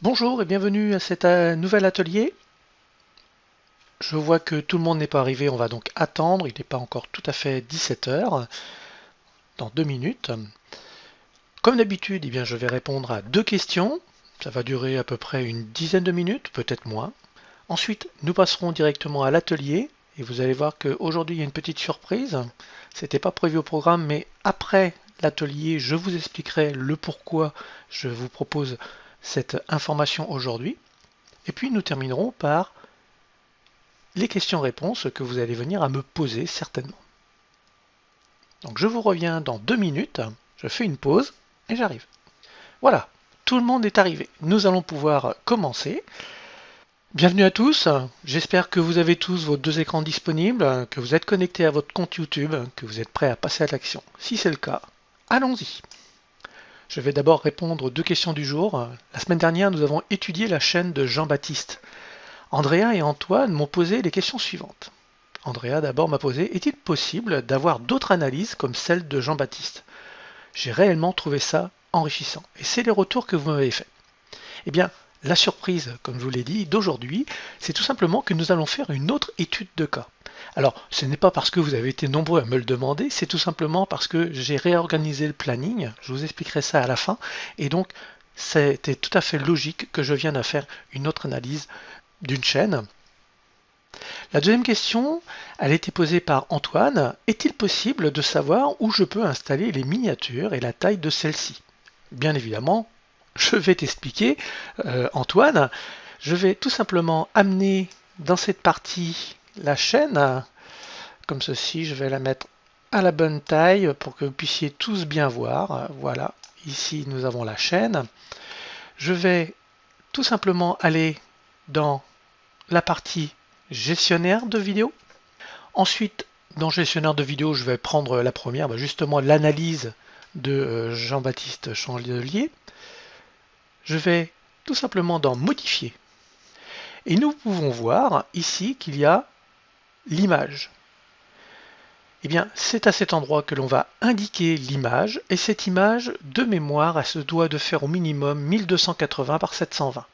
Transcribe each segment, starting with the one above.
Bonjour et bienvenue à cet nouvel atelier. Je vois que tout le monde n'est pas arrivé, on va donc attendre, il n'est pas encore tout à fait 17 heures, dans 2 minutes. Comme d'habitude, je vais répondre à 2 questions, ça va durer à peu près une dizaine de minutes, peut-être moins. Ensuite, nous passerons directement à l'atelier, et vous allez voir qu'aujourd'hui il y a une petite surprise. C'était pas prévu au programme, mais après l'atelier, je vous expliquerai le pourquoi je vous propose cette information aujourd'hui. Et puis nous terminerons par les questions-réponses que vous allez venir à me poser certainement. Donc je vous reviens dans 2 minutes, je fais une pause et j'arrive. Voilà, tout le monde est arrivé. Nous allons pouvoir commencer. Bienvenue à tous, j'espère que vous avez tous vos 2 écrans disponibles, que vous êtes connectés à votre compte YouTube, que vous êtes prêts à passer à l'action. Si c'est le cas, allons-y. Je vais d'abord répondre aux 2 questions du jour. La semaine dernière, nous avons étudié la chaîne de Jean-Baptiste. Andrea et Antoine m'ont posé les questions suivantes. Andrea d'abord m'a posé: est-il possible d'avoir d'autres analyses comme celle de Jean-Baptiste? J'ai réellement trouvé ça enrichissant. Et c'est les retours que vous m'avez fait. Eh bien, la surprise, comme je vous l'ai dit, d'aujourd'hui, c'est tout simplement que nous allons faire une autre étude de cas. Alors, ce n'est pas parce que vous avez été nombreux à me le demander, c'est tout simplement parce que j'ai réorganisé le planning, je vous expliquerai ça à la fin, et donc c'était tout à fait logique que je vienne à faire une autre analyse d'une chaîne. La deuxième question, elle a été posée par Antoine. Est-il possible de savoir où je peux installer les miniatures et la taille de celles-ci? Bien évidemment, je vais t'expliquer, Antoine. Je vais tout simplement amener dans cette partie la chaîne, comme ceci. Je vais la mettre à la bonne taille pour que vous puissiez tous bien voir. Voilà, ici nous avons la chaîne. Je vais tout simplement aller dans la partie gestionnaire de vidéo. Ensuite, dans gestionnaire de vidéo, je vais prendre la première, justement l'analyse de Jean-Baptiste Chandelier. Je vais tout simplement dans modifier. Et nous pouvons voir ici qu'il y a l'image. Eh bien, c'est à cet endroit que l'on va indiquer l'image, et cette image, de mémoire, elle se doit de faire au minimum 1280 par 720. À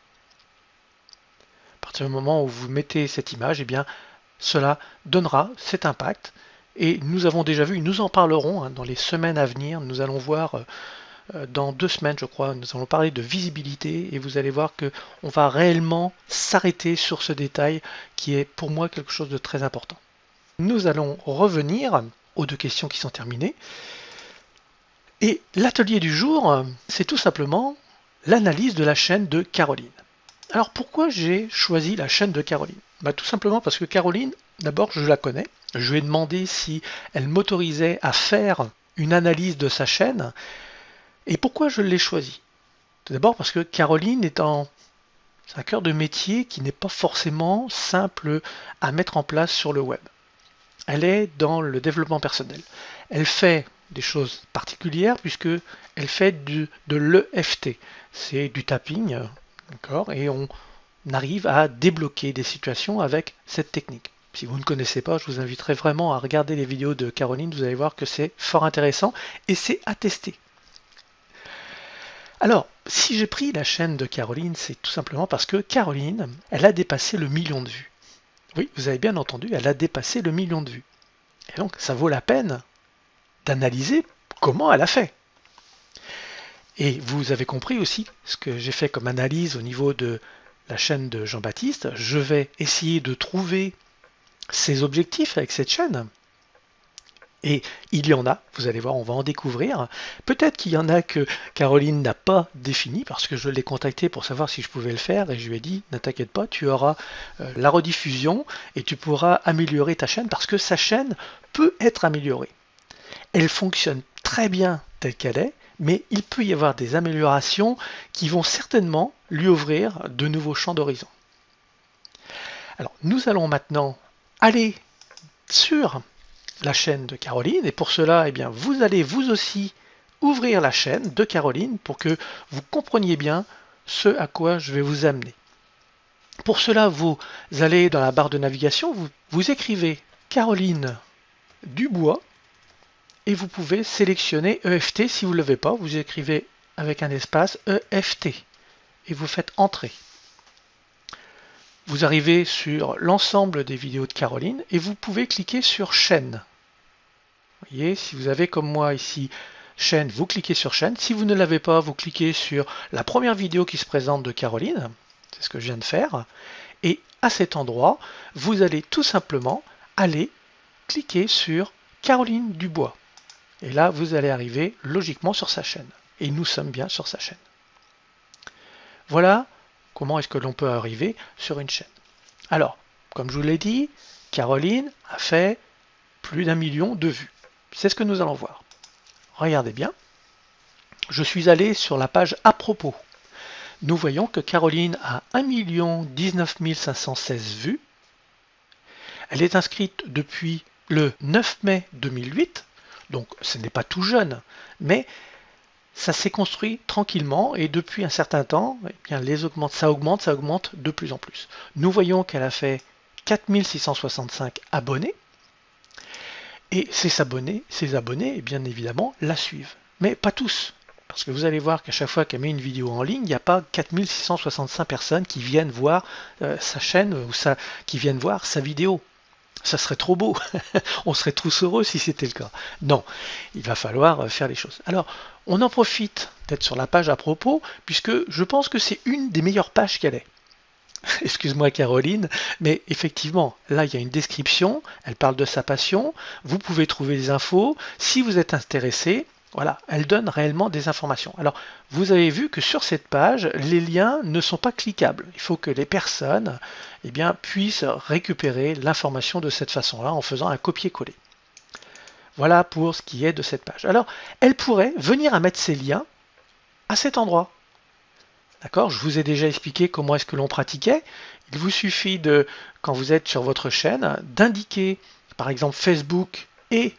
partir du moment où vous mettez cette image, eh bien, cela donnera cet impact. Et nous avons déjà vu, nous en parlerons dans les semaines à venir, nous allons voir dans 2 semaines je crois, nous allons parler de visibilité et vous allez voir qu'on va réellement s'arrêter sur ce détail qui est pour moi quelque chose de très important. Nous allons revenir aux 2 questions qui sont terminées. Et l'atelier du jour, c'est tout simplement l'analyse de la chaîne de Caroline. Alors pourquoi j'ai choisi la chaîne de Caroline? Tout simplement parce que Caroline, d'abord je la connais, je lui ai demandé si elle m'autorisait à faire une analyse de sa chaîne. Et pourquoi je l'ai choisie? Tout d'abord parce que Caroline est un cœur de métier qui n'est pas forcément simple à mettre en place sur le web. Elle est dans le développement personnel. Elle fait des choses particulières puisque elle fait de l'EFT. C'est du tapping, d'accord, et on arrive à débloquer des situations avec cette technique. Si vous ne connaissez pas, je vous inviterai vraiment à regarder les vidéos de Caroline, vous allez voir que c'est fort intéressant et c'est à tester. Alors, si j'ai pris la chaîne de Caroline, c'est tout simplement parce que Caroline, elle a dépassé le 1 000 000 de vues. Oui, vous avez bien entendu, elle a dépassé le 1 000 000 de vues. Et donc, ça vaut la peine d'analyser comment elle a fait. Et vous avez compris aussi ce que j'ai fait comme analyse au niveau de la chaîne de Jean-Baptiste. Je vais essayer de trouver ses objectifs avec cette chaîne. Et il y en a, vous allez voir, on va en découvrir. Peut-être qu'il y en a que Caroline n'a pas défini parce que je l'ai contacté pour savoir si je pouvais le faire et je lui ai dit, ne t'inquiète pas, tu auras la rediffusion et tu pourras améliorer ta chaîne parce que sa chaîne peut être améliorée. Elle fonctionne très bien telle qu'elle est, mais il peut y avoir des améliorations qui vont certainement lui ouvrir de nouveaux champs d'horizon. Alors, nous allons maintenant aller sur la chaîne de Caroline et pour cela, vous allez vous aussi ouvrir la chaîne de Caroline pour que vous compreniez bien ce à quoi je vais vous amener. Pour cela, vous allez dans la barre de navigation, vous écrivez Caroline Dubois et vous pouvez sélectionner EFT. Si vous ne l'avez pas, vous écrivez avec un espace EFT et vous faites Entrée. Vous arrivez sur l'ensemble des vidéos de Caroline et vous pouvez cliquer sur Chaîne. Vous voyez, si vous avez comme moi ici Chaîne, vous cliquez sur Chaîne. Si vous ne l'avez pas, vous cliquez sur la première vidéo qui se présente de Caroline. C'est ce que je viens de faire. Et à cet endroit, vous allez tout simplement aller cliquer sur Caroline Dubois. Et là, vous allez arriver logiquement sur sa chaîne. Et nous sommes bien sur sa chaîne. Voilà comment est-ce que l'on peut arriver sur une chaîne. Alors, comme je vous l'ai dit, Caroline a fait plus d'1 million de vues. C'est ce que nous allons voir. Regardez bien. Je suis allé sur la page à propos. Nous voyons que Caroline a 1 19 516 vues. Elle est inscrite depuis le 9 mai 2008, donc ce n'est pas tout jeune, mais ça s'est construit tranquillement et depuis un certain temps, eh bien, ça augmente de plus en plus. Nous voyons qu'elle a fait 4665 abonnés et ces abonnés, bien évidemment, la suivent. Mais pas tous. Parce que vous allez voir qu'à chaque fois qu'elle met une vidéo en ligne, il n'y a pas 4665 personnes qui viennent voir sa chaîne ou qui viennent voir sa vidéo. Ça serait trop beau. On serait tous heureux si c'était le cas. Non, il va falloir faire les choses. Alors, on en profite d'être sur la page à propos, puisque je pense que c'est une des meilleures pages qu'elle ait. Excuse-moi Caroline, mais effectivement, là il y a une description, elle parle de sa passion, vous pouvez trouver des infos, si vous êtes intéressé, voilà, elle donne réellement des informations. Alors, vous avez vu que sur cette page, les liens ne sont pas cliquables. Il faut que les personnes eh bien, puissent récupérer l'information de cette façon-là en faisant un copier-coller. Voilà pour ce qui est de cette page. Alors, elle pourrait venir à mettre ces liens à cet endroit. D'accord? Je vous ai déjà expliqué comment est-ce que l'on pratiquait. Il vous suffit de, quand vous êtes sur votre chaîne, d'indiquer par exemple Facebook et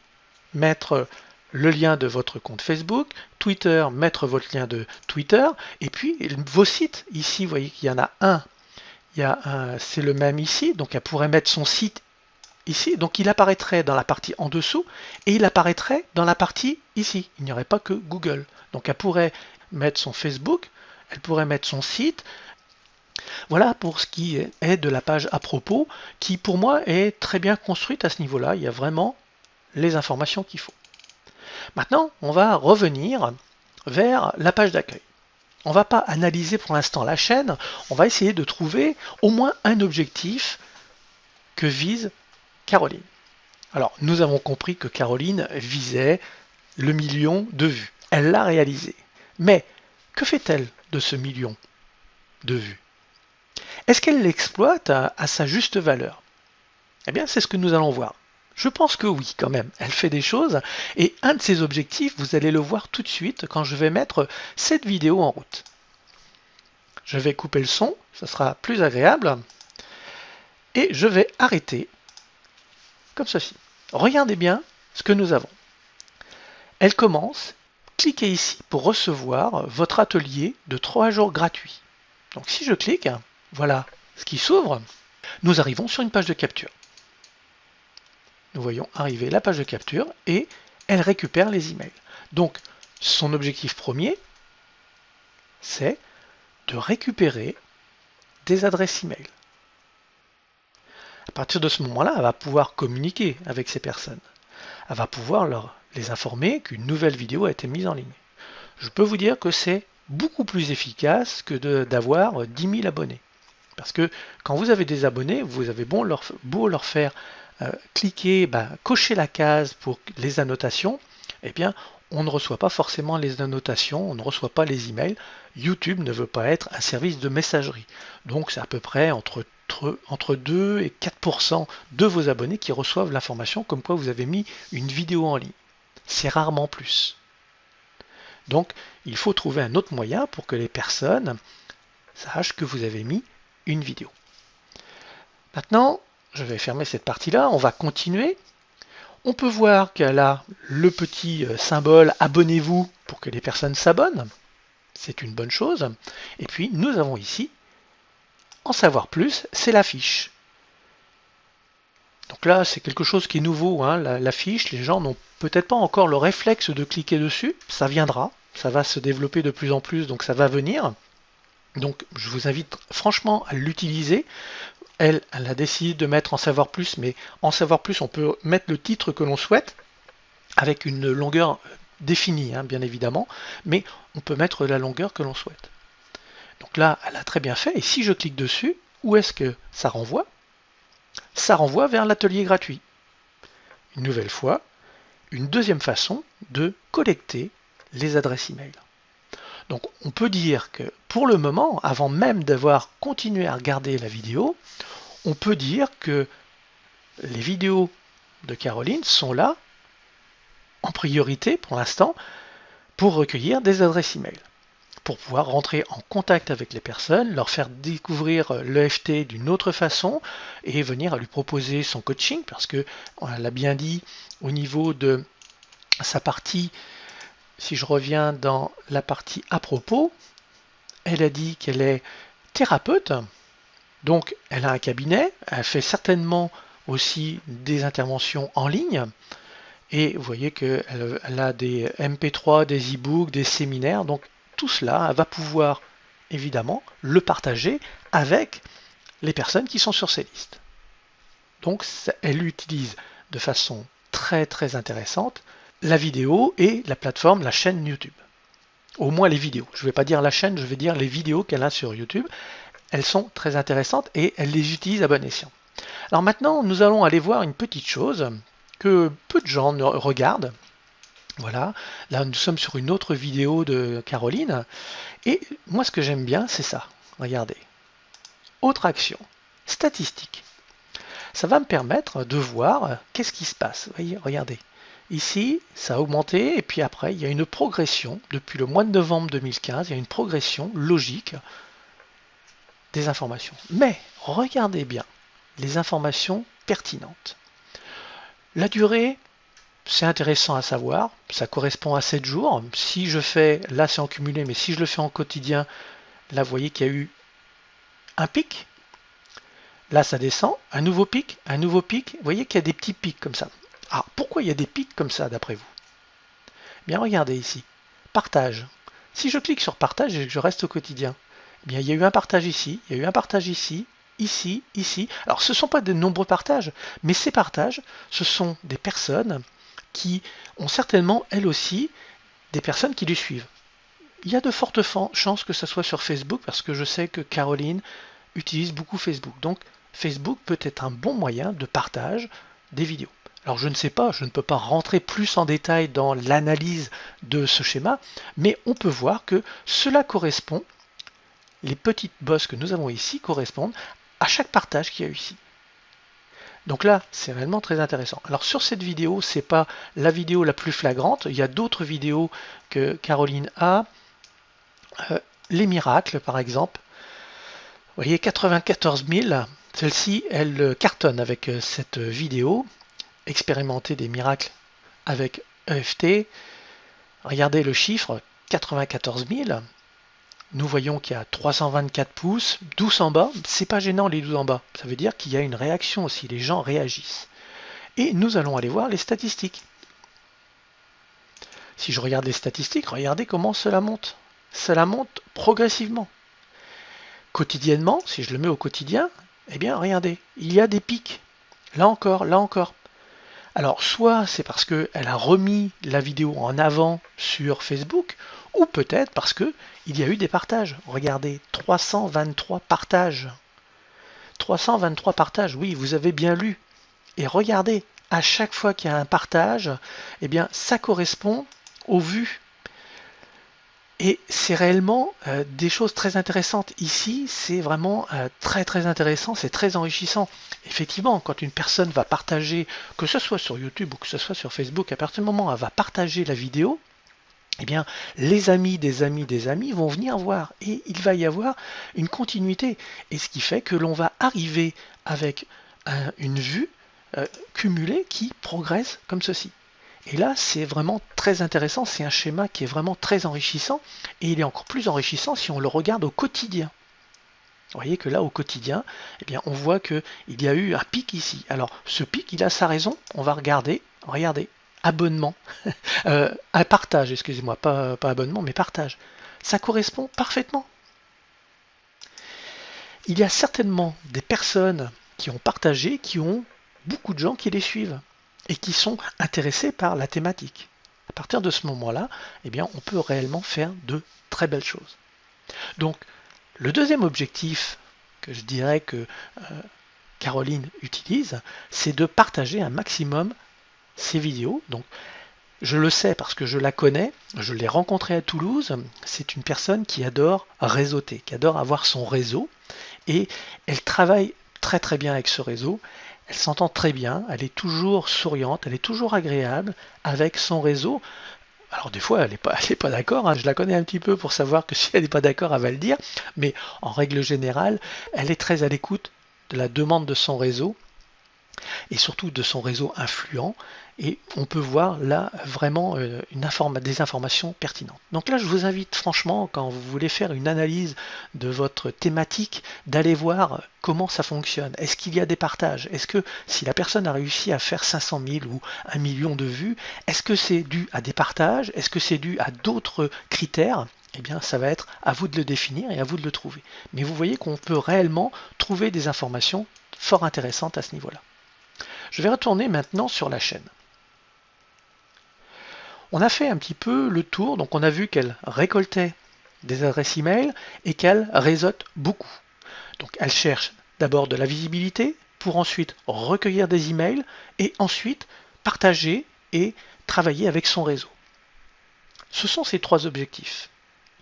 mettre le lien de votre compte Facebook, Twitter, mettre votre lien de Twitter, et puis vos sites. Ici, vous voyez qu'il y en a un. C'est le même ici, donc elle pourrait mettre son site ici. Donc il apparaîtrait dans la partie en dessous et il apparaîtrait dans la partie ici. Il n'y aurait pas que Google. Donc elle pourrait mettre son Facebook, elle pourrait mettre son site. Voilà pour ce qui est de la page à propos, qui pour moi est très bien construite à ce niveau-là. Il y a vraiment les informations qu'il faut. Maintenant, on va revenir vers la page d'accueil. On ne va pas analyser pour l'instant la chaîne, on va essayer de trouver au moins un objectif que vise Caroline. Alors, nous avons compris que Caroline visait le million de vues. Elle l'a réalisé. Mais que fait-elle de ce million de vues? Est-ce qu'elle l'exploite à sa juste valeur? Eh bien, c'est ce que nous allons voir. Je pense que oui, quand même. Elle fait des choses. Et un de ses objectifs, vous allez le voir tout de suite quand je vais mettre cette vidéo en route. Je vais couper le son, ça sera plus agréable. Et je vais arrêter comme ceci. Regardez bien ce que nous avons. Elle commence. Cliquez ici pour recevoir votre atelier de 3 jours gratuits. Donc si je clique, voilà ce qui s'ouvre. Nous arrivons sur une page de capture. Nous voyons arriver la page de capture et elle récupère les emails. Donc, son objectif premier, c'est de récupérer des adresses email. À partir de ce moment-là, elle va pouvoir communiquer avec ces personnes. Elle va pouvoir les informer qu'une nouvelle vidéo a été mise en ligne. Je peux vous dire que c'est beaucoup plus efficace que d'avoir 10 000 abonnés. Parce que quand vous avez des abonnés, vous avez beau leur faire cliquer, cocher la case pour les annotations, eh bien, on ne reçoit pas forcément les annotations, on ne reçoit pas les emails. YouTube ne veut pas être un service de messagerie. Donc, c'est à peu près entre 2 et 4% de vos abonnés qui reçoivent l'information comme quoi vous avez mis une vidéo en ligne. C'est rarement plus. Donc, il faut trouver un autre moyen pour que les personnes sachent que vous avez mis une vidéo. Maintenant, je vais fermer cette partie-là, on va continuer. On peut voir qu'elle a le petit symbole « Abonnez-vous » pour que les personnes s'abonnent. C'est une bonne chose. Et puis, nous avons ici, en savoir plus, c'est la fiche. Donc là, c'est quelque chose qui est nouveau. La fiche, les gens n'ont peut-être pas encore le réflexe de cliquer dessus. Ça viendra, ça va se développer de plus en plus, donc ça va venir. Donc je vous invite franchement à l'utiliser. Elle a décidé de mettre en savoir plus, mais en savoir plus, on peut mettre le titre que l'on souhaite avec une longueur définie, hein, bien évidemment, mais on peut mettre la longueur que l'on souhaite. Donc là, elle a très bien fait, et si je clique dessus, où est-ce que ça renvoie? Ça renvoie vers l'atelier gratuit. Une nouvelle fois, une deuxième façon de collecter les adresses email. Donc on peut dire que pour le moment, avant même d'avoir continué à regarder la vidéo, on peut dire que les vidéos de Caroline sont là en priorité pour l'instant pour recueillir des adresses email, pour pouvoir rentrer en contact avec les personnes, leur faire découvrir l'EFT d'une autre façon et venir à lui proposer son coaching parce que on l'a bien dit au niveau de sa partie, si je reviens dans la partie à propos, elle a dit qu'elle est thérapeute, donc elle a un cabinet, elle fait certainement aussi des interventions en ligne. Et vous voyez qu'elle a des MP3, des e-books, des séminaires. Donc tout cela, elle va pouvoir évidemment le partager avec les personnes qui sont sur ces listes. Donc elle utilise de façon très très intéressante la vidéo et la plateforme, la chaîne YouTube. Au moins les vidéos. Je ne vais pas dire la chaîne, je vais dire les vidéos qu'elle a sur YouTube. Elles sont très intéressantes et elle les utilise à bon escient. Alors maintenant, nous allons aller voir une petite chose que peu de gens regardent. Voilà, là nous sommes sur une autre vidéo de Caroline. Et moi ce que j'aime bien, c'est ça. Regardez. Autre action. Statistique. Ça va me permettre de voir qu'est-ce qui se passe. Vous voyez, regardez. Ici, ça a augmenté et puis après, il y a une progression. Depuis le mois de novembre 2015, il y a une progression logique des informations. Mais regardez bien les informations pertinentes. La durée, c'est intéressant à savoir, ça correspond à 7 jours. Si je fais, là c'est en cumulé, mais si je le fais en quotidien, là vous voyez qu'il y a eu un pic, là ça descend, un nouveau pic, vous voyez qu'il y a des petits pics comme ça. Alors pourquoi il y a des pics comme ça d'après vous? Bien regardez ici, partage. Si je clique sur partage et que je reste au quotidien, eh bien il y a eu un partage ici, il y a eu un partage ici, ici, ici. Alors ce ne sont pas de nombreux partages, mais ces partages, ce sont des personnes qui ont certainement, elles aussi, des personnes qui les suivent. Il y a de fortes chances que ce soit sur Facebook parce que je sais que Caroline utilise beaucoup Facebook. Donc Facebook peut être un bon moyen de partage des vidéos. Alors je ne sais pas, je ne peux pas rentrer plus en détail dans l'analyse de ce schéma, mais on peut voir que cela correspond, les petites bosses que nous avons ici correspondent à chaque partage qu'il y a ici. Donc là, c'est réellement très intéressant. Alors sur cette vidéo, c'est pas la vidéo la plus flagrante. Il y a d'autres vidéos que Caroline a. Les miracles, par exemple. Vous voyez, 94 000. Celle-ci, elle cartonne avec cette vidéo. Expérimenter des miracles avec EFT. Regardez le chiffre, 94 000. Nous voyons qu'il y a 324 pouces, 12 en bas. C'est pas gênant les 12 en bas. Ça veut dire qu'il y a une réaction aussi. Les gens réagissent. Et nous allons aller voir les statistiques. Si je regarde les statistiques, regardez comment cela monte. Cela monte progressivement. Quotidiennement, si je le mets au quotidien, eh bien regardez, il y a des pics. Là encore, là encore. Alors soit c'est parce qu'elle a remis la vidéo en avant sur Facebook, ou peut-être parce qu'il y a eu des partages. Regardez, 323 partages. 323 partages, oui, vous avez bien lu. Et regardez, à chaque fois qu'il y a un partage, eh bien ça correspond aux vues. Et c'est réellement des choses très intéressantes. Ici, c'est vraiment très très intéressant, c'est très enrichissant. Effectivement, quand une personne va partager, que ce soit sur YouTube ou que ce soit sur Facebook, à partir du moment où elle va partager la vidéo, eh bien, les amis des amis des amis vont venir voir et il va y avoir une continuité. Et ce qui fait que l'on va arriver avec une vue cumulée qui progresse comme ceci. Et là, c'est vraiment très intéressant, c'est un schéma qui est vraiment très enrichissant, et il est encore plus enrichissant si on le regarde au quotidien. Vous voyez que là, au quotidien, eh bien, on voit qu'il y a eu un pic ici. Alors, ce pic, il a sa raison, on va regarder, regardez, abonnement, un partage, excusez-moi, pas abonnement, mais partage. Ça correspond parfaitement. il y a certainement des personnes qui ont partagé, qui ont beaucoup de gens qui les suivent et qui sont intéressés par la thématique. À partir de ce moment-là, eh bien, on peut réellement faire de très belles choses. Donc, le deuxième objectif que je dirais que Caroline utilise, c'est de partager un maximum ses vidéos. Donc, je le sais parce que je la connais, je l'ai rencontrée à Toulouse. C'est une personne qui adore réseauter, qui adore avoir son réseau et elle travaille très très bien avec ce réseau. Elle s'entend très bien, elle est toujours souriante, elle est toujours agréable avec son réseau. Alors des fois, elle n'est pas d'accord, hein. Je la connais un petit peu pour savoir que si elle n'est pas d'accord, elle va le dire. Mais en règle générale, elle est très à l'écoute de la demande de son réseau et surtout de son réseau influent. Et on peut voir là vraiment des informations pertinentes. Donc là, je vous invite franchement, quand vous voulez faire une analyse de votre thématique, d'aller voir comment ça fonctionne. Est-ce qu'il y a des partages? Est-ce que si la personne a réussi à faire 500 000 ou 1 million de vues, est-ce que c'est dû à des partages? Est-ce que c'est dû à d'autres critères? Eh bien, ça va être à vous de le définir et à vous de le trouver. Mais vous voyez qu'on peut réellement trouver des informations fort intéressantes à ce niveau-là. Je vais retourner maintenant sur la chaîne. On a fait un petit peu le tour, donc on a vu qu'elle récoltait des adresses email et qu'elle réseaute beaucoup. Donc elle cherche d'abord de la visibilité pour ensuite recueillir des emails et ensuite partager et travailler avec son réseau. Ce sont ces trois objectifs.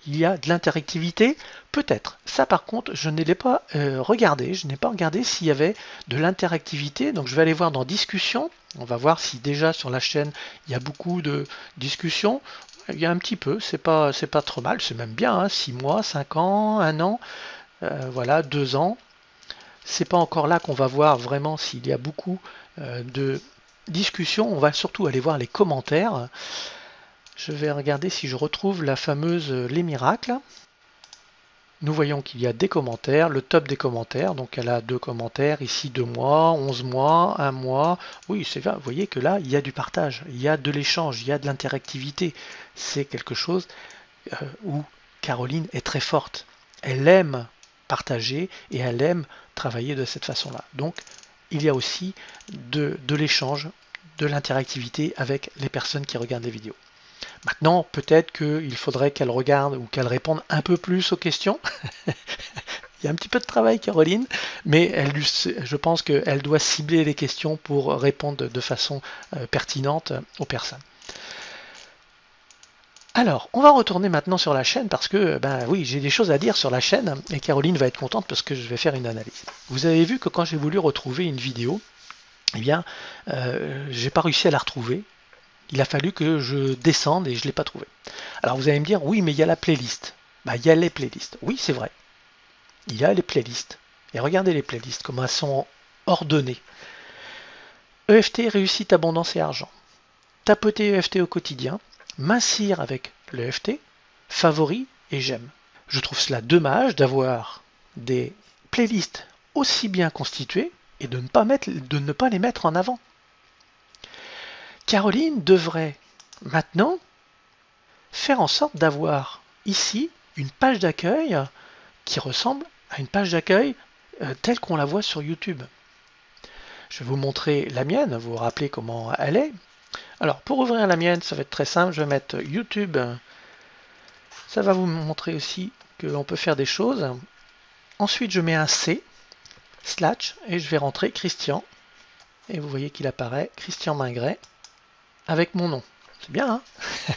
Il y a de l'interactivité, peut-être. Ça par contre, je ne l'ai pas regardé. Je n'ai pas regardé s'il y avait de l'interactivité. Donc je vais aller voir dans discussion. On va voir si déjà sur la chaîne il y a beaucoup de discussions. Il y a un petit peu, c'est pas trop mal, c'est même bien, hein, 6 mois, 5 ans, 1 an, voilà, 2 ans. C'est pas encore là qu'on va voir vraiment s'il y a beaucoup de discussions. On va surtout aller voir les commentaires. Je vais regarder si je retrouve la fameuse Les Miracles. Nous voyons qu'il y a des commentaires, le top des commentaires. Donc elle a 2 commentaires, ici 2 mois, 11 mois, 1 mois. Oui, c'est vrai, vous voyez que là, il y a du partage, il y a de l'échange, il y a de l'interactivité. C'est quelque chose où Caroline est très forte. Elle aime partager et elle aime travailler de cette façon-là. Donc il y a aussi de l'échange, de l'interactivité avec les personnes qui regardent les vidéos. Maintenant, peut-être qu'il faudrait qu'elle regarde ou qu'elle réponde un peu plus aux questions. Il y a un petit peu de travail, Caroline, mais je pense qu'elle doit cibler les questions pour répondre de façon pertinente aux personnes. Alors, on va retourner maintenant sur la chaîne parce que, ben oui, j'ai des choses à dire sur la chaîne et Caroline va être contente parce que je vais faire une analyse. Vous avez vu que quand j'ai voulu retrouver une vidéo, eh bien, j'ai pas réussi à la retrouver. Il a fallu que je descende et je ne l'ai pas trouvé. Alors vous allez me dire, oui, mais il y a la playlist. Bah, il y a les playlists. Oui, c'est vrai. Il y a les playlists. Et regardez les playlists, comment elles sont ordonnées. EFT, réussite, abondance et argent. Tapoter EFT au quotidien. Mincir avec l'EFT. Favoris et j'aime. Je trouve cela dommage d'avoir des playlists aussi bien constituées et de ne pas les mettre en avant. Caroline devrait maintenant faire en sorte d'avoir ici une page d'accueil qui ressemble à une page d'accueil telle qu'on la voit sur YouTube. Je vais vous montrer la mienne, vous vous rappelez comment elle est. Alors pour ouvrir la mienne, ça va être très simple, je vais mettre YouTube. Ça va vous montrer aussi que l'on peut faire des choses. Ensuite je mets un C, / et je vais rentrer Christian. Et vous voyez qu'il apparaît, Christian Mingret, avec mon nom. C'est bien,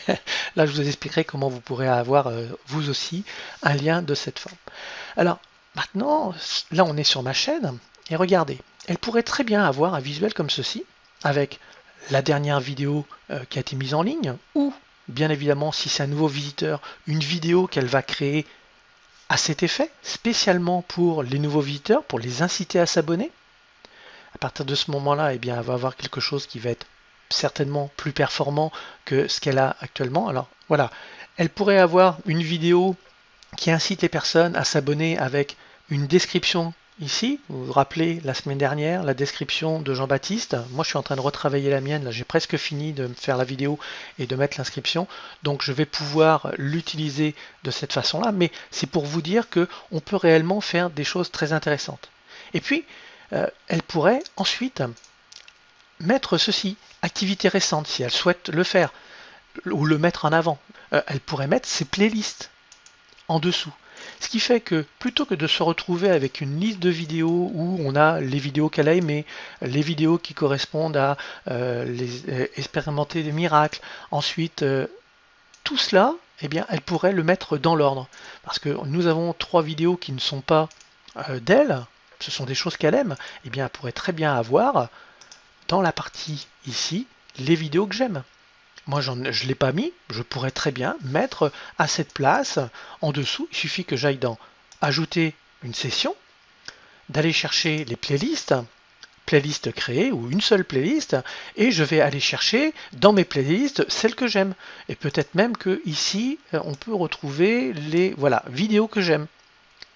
hein? Là, je vous expliquerai comment vous pourrez avoir, vous aussi, un lien de cette forme. Alors, maintenant, là, on est sur ma chaîne, et regardez, elle pourrait très bien avoir un visuel comme ceci, avec la dernière vidéo qui a été mise en ligne, ou, bien évidemment, si c'est un nouveau visiteur, une vidéo qu'elle va créer à cet effet, spécialement pour les nouveaux visiteurs, pour les inciter à s'abonner. À partir de ce moment-là, eh bien, elle va avoir quelque chose qui va être certainement plus performant que ce qu'elle a actuellement. Alors voilà, elle pourrait avoir une vidéo qui incite les personnes à s'abonner avec une description ici, vous vous rappelez la semaine dernière, la description de Jean-Baptiste. Moi, je suis en train de retravailler la mienne. Là, j'ai presque fini de faire la vidéo et de mettre l'inscription. Donc, je vais pouvoir l'utiliser de cette façon-là. Mais c'est pour vous dire que on peut réellement faire des choses très intéressantes. Et puis, elle pourrait ensuite mettre ceci, activité récente, si elle souhaite le faire, ou le mettre en avant. Elle pourrait mettre ses playlists en dessous. Ce qui fait que plutôt que de se retrouver avec une liste de vidéos où on a les vidéos qu'elle a aimées, les vidéos qui correspondent à expérimenter des miracles, ensuite tout cela, eh bien, elle pourrait le mettre dans l'ordre. Parce que nous avons 3 vidéos qui ne sont pas d'elle, ce sont des choses qu'elle aime, eh bien, elle pourrait très bien avoir dans la partie ici les vidéos que j'aime. Moi, je ne l'ai pas mis, je pourrais très bien mettre à cette place, en dessous, il suffit que j'aille dans Ajouter une session, d'aller chercher les playlists, playlist créée ou une seule playlist, et je vais aller chercher dans mes playlists celles que j'aime. Et peut-être même que ici, on peut retrouver les vidéos que j'aime.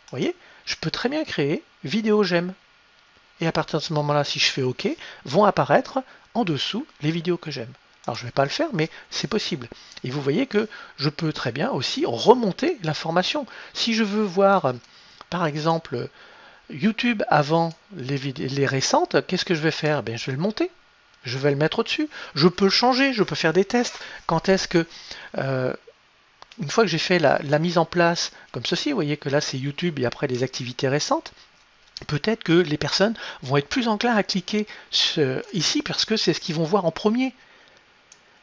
Vous voyez, je peux très bien créer vidéos j'aime. Et à partir de ce moment-là, si je fais OK, vont apparaître en dessous les vidéos que j'aime. Alors je ne vais pas le faire, mais c'est possible. Et vous voyez que je peux très bien aussi remonter l'information. Si je veux voir, par exemple, YouTube avant les récentes, qu'est-ce que je vais faire? Ben, je vais le monter. Je vais le mettre au-dessus. Je peux le changer, je peux faire des tests. Quand est-ce que... une fois que j'ai fait la mise en place comme ceci, vous voyez que là c'est YouTube et après les activités récentes, peut-être que les personnes vont être plus enclins à cliquer ici parce que c'est ce qu'ils vont voir en premier.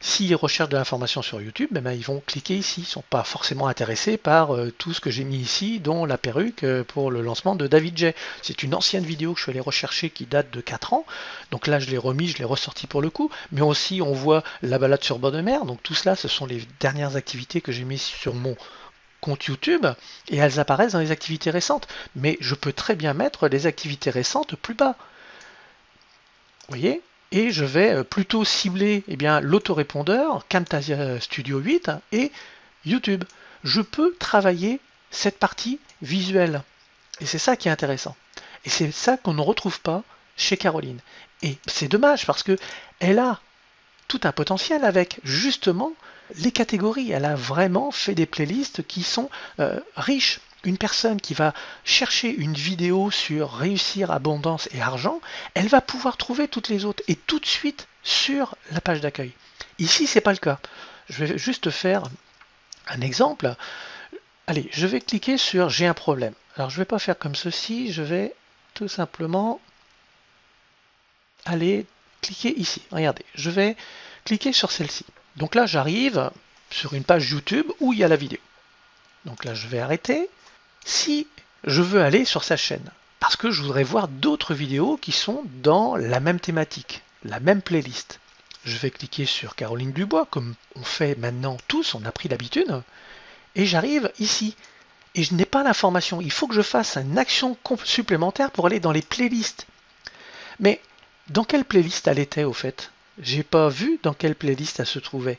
S'ils recherchent de l'information sur YouTube, ils vont cliquer ici. Ils ne sont pas forcément intéressés par tout ce que j'ai mis ici, dont la perruque pour le lancement de David J. C'est une ancienne vidéo que je suis allé rechercher qui date de 4 ans. Donc là, je l'ai remis, je l'ai ressorti pour le coup. Mais aussi, on voit la balade sur bord de mer. Donc tout cela, ce sont les dernières activités que j'ai mises sur mon compte YouTube et elles apparaissent dans les activités récentes. Mais je peux très bien mettre les activités récentes plus bas. Vous voyez? Et je vais plutôt cibler l'autorépondeur, Camtasia Studio 8 et YouTube. Je peux travailler cette partie visuelle. Et c'est ça qui est intéressant. Et c'est ça qu'on ne retrouve pas chez Caroline. Et c'est dommage parce que elle a tout un potentiel avec justement les catégories. Elle a vraiment fait des playlists qui sont riches. Une personne qui va chercher une vidéo sur réussir abondance et argent, elle va pouvoir trouver toutes les autres et tout de suite sur la page d'accueil. Ici, c'est pas le cas. Je vais juste faire un exemple. Allez, je vais cliquer sur j'ai un problème. Alors, je vais pas faire comme ceci. Je vais tout simplement aller cliquer ici. Regardez, je vais cliquer sur celle-ci. Donc là, j'arrive sur une page YouTube où il y a la vidéo. Donc là, je vais arrêter. Si je veux aller sur sa chaîne, parce que je voudrais voir d'autres vidéos qui sont dans la même thématique, la même playlist, je vais cliquer sur Caroline Dubois, comme on fait maintenant tous, on a pris l'habitude, et j'arrive ici. Et je n'ai pas l'information. Il faut que je fasse une action supplémentaire pour aller dans les playlists. Mais dans quelle playlist elle était au fait? J'ai pas vu dans quelle playlist elle se trouvait.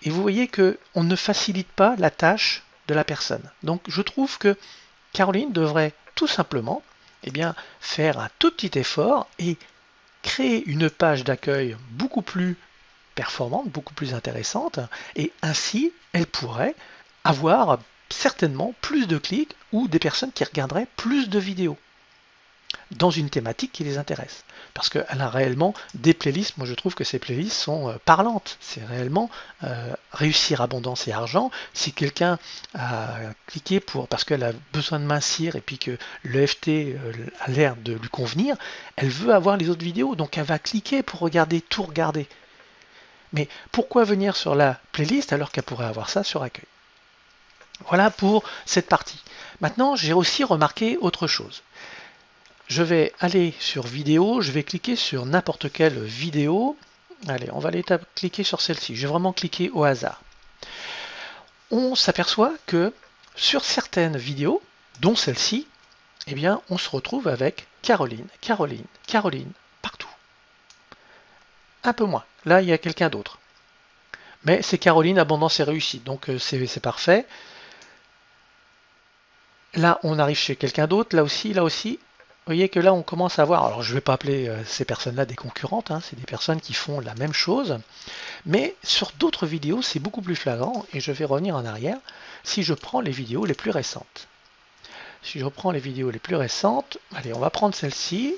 Et vous voyez que on ne facilite pas la tâche de la personne. Donc je trouve que Caroline devrait tout simplement faire un tout petit effort et créer une page d'accueil beaucoup plus performante, beaucoup plus intéressante, et ainsi elle pourrait avoir certainement plus de clics ou des personnes qui regarderaient plus de vidéos dans une thématique qui les intéresse. Parce qu'elle a réellement des playlists, moi je trouve que ces playlists sont parlantes. C'est réellement réussir abondance et argent. Si quelqu'un a cliqué parce qu'elle a besoin de mincir et puis que l'EFT a l'air de lui convenir, elle veut avoir les autres vidéos, donc elle va cliquer pour tout regarder. Mais pourquoi venir sur la playlist alors qu'elle pourrait avoir ça sur accueil? Voilà pour cette partie. Maintenant, j'ai aussi remarqué autre chose. Je vais aller sur vidéo, je vais cliquer sur n'importe quelle vidéo. Allez, on va aller cliquer sur celle-ci. Je vais vraiment cliquer au hasard. On s'aperçoit que sur certaines vidéos, dont celle-ci, on se retrouve avec Caroline, Caroline, Caroline, partout. Un peu moins. Là, il y a quelqu'un d'autre. Mais c'est Caroline, abondance et réussite. Donc c'est parfait. Là, on arrive chez quelqu'un d'autre. Là aussi, là aussi. voyez que là, on commence à voir, alors je ne vais pas appeler ces personnes-là des concurrentes, hein, c'est des personnes qui font la même chose, mais sur d'autres vidéos, c'est beaucoup plus flagrant, et je vais revenir en arrière si je prends les vidéos les plus récentes. Si je reprends les vidéos les plus récentes, allez, on va prendre celle-ci.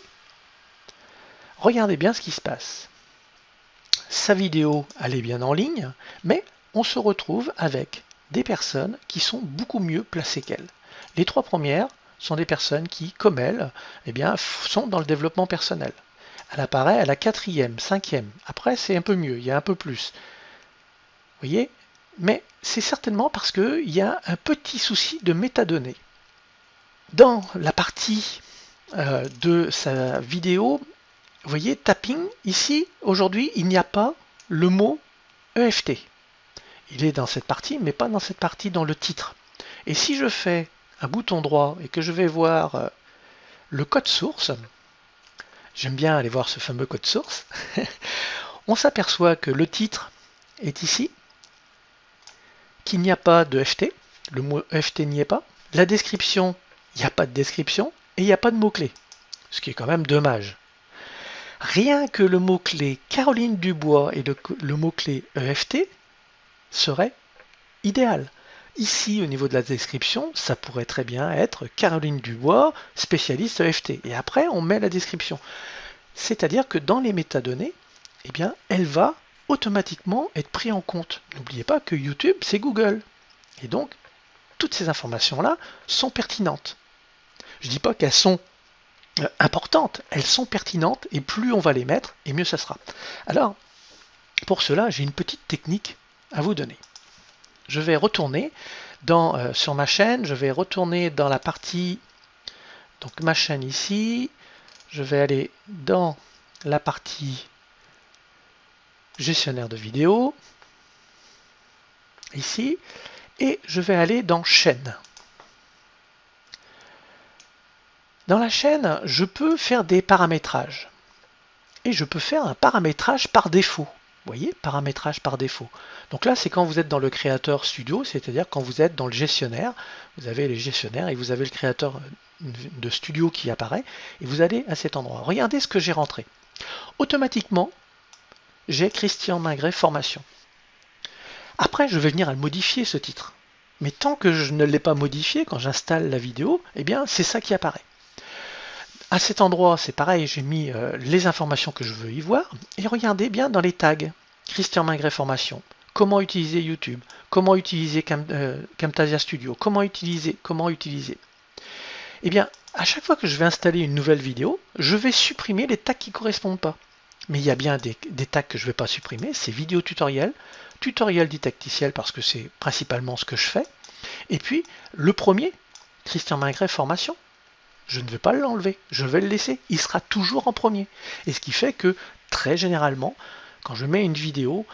Regardez bien ce qui se passe. Sa vidéo, elle est bien en ligne, mais on se retrouve avec des personnes qui sont beaucoup mieux placées qu'elle. Les trois premières sont des personnes qui, comme elle, eh bien, sont dans le développement personnel. Elle apparaît à la quatrième, cinquième. Après, c'est un peu mieux, il y a un peu plus. Vous voyez? Mais c'est certainement parce qu'il y a un petit souci de métadonnées. Dans la partie de sa vidéo, vous voyez, tapping, ici, aujourd'hui, il n'y a pas le mot EFT. Il est dans cette partie, mais pas dans cette partie dans le titre. Et si je fais un bouton droit et que je vais voir le code source, j'aime bien aller voir ce fameux code source, on s'aperçoit que le titre est ici, qu'il n'y a pas de FT, le mot EFT n'y est pas. La description, il n'y a pas de description et il n'y a pas de mot-clé, ce qui est quand même dommage. Rien que le mot-clé Caroline Dubois et le mot-clé EFT serait idéal. Ici, au niveau de la description, ça pourrait très bien être Caroline Dubois, spécialiste EFT. Et après, on met la description. C'est-à-dire que dans les métadonnées, eh bien, elle va automatiquement être prise en compte. N'oubliez pas que YouTube, c'est Google. Et donc, toutes ces informations-là sont pertinentes. Je ne dis pas qu'elles sont importantes, elles sont pertinentes, et plus on va les mettre, et mieux ça sera. Alors, pour cela, j'ai une petite technique à vous donner. Je vais retourner sur ma chaîne, je vais retourner dans la partie, donc ma chaîne ici, je vais aller dans la partie gestionnaire de vidéos, ici, et je vais aller dans chaîne. Dans la chaîne, je peux faire des paramétrages. Et je peux faire un paramétrage par défaut. Vous voyez, paramétrage par défaut. Donc là, c'est quand vous êtes dans le créateur studio, c'est-à-dire quand vous êtes dans le gestionnaire. Vous avez les gestionnaires et vous avez le créateur de studio qui apparaît. Et vous allez à cet endroit. Regardez ce que j'ai rentré. Automatiquement, j'ai Christian Mingret formation. Après, je vais venir à le modifier, ce titre. Mais tant que je ne l'ai pas modifié, quand j'installe la vidéo, eh bien, c'est ça qui apparaît. À cet endroit, c'est pareil, j'ai mis les informations que je veux y voir. Et regardez bien dans les tags. Christian Mingret formation. Comment utiliser YouTube. Comment utiliser Camtasia Studio. Comment utiliser. Eh bien, à chaque fois que je vais installer une nouvelle vidéo, je vais supprimer les tags qui ne correspondent pas. Mais il y a bien des tags que je ne vais pas supprimer. C'est vidéo tutoriel, tutoriel didacticiel parce que c'est principalement ce que je fais. Et puis, le premier, Christian Mingret formation. Je ne vais pas l'enlever, je vais le laisser, il sera toujours en premier. Et ce qui fait que, très généralement, quand je mets une vidéo,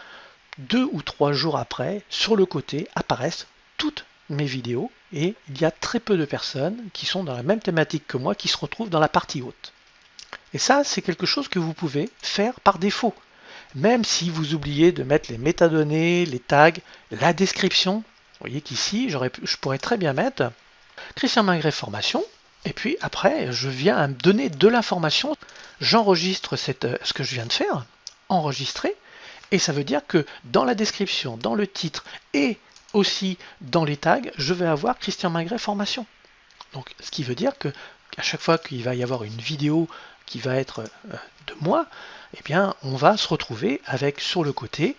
2 ou 3 jours après, sur le côté, apparaissent toutes mes vidéos, et il y a très peu de personnes qui sont dans la même thématique que moi, qui se retrouvent dans la partie haute. Et ça, c'est quelque chose que vous pouvez faire par défaut. Même si vous oubliez de mettre les métadonnées, les tags, la description, vous voyez qu'ici, je pourrais très bien mettre Christian Mingret formation. Et puis après, je viens à me donner de l'information, j'enregistre ce que je viens de faire, enregistrer, et ça veut dire que dans la description, dans le titre et aussi dans les tags, je vais avoir Christian Mingret formation. Donc, ce qui veut dire que à chaque fois qu'il va y avoir une vidéo qui va être de moi, eh bien, on va se retrouver avec sur le côté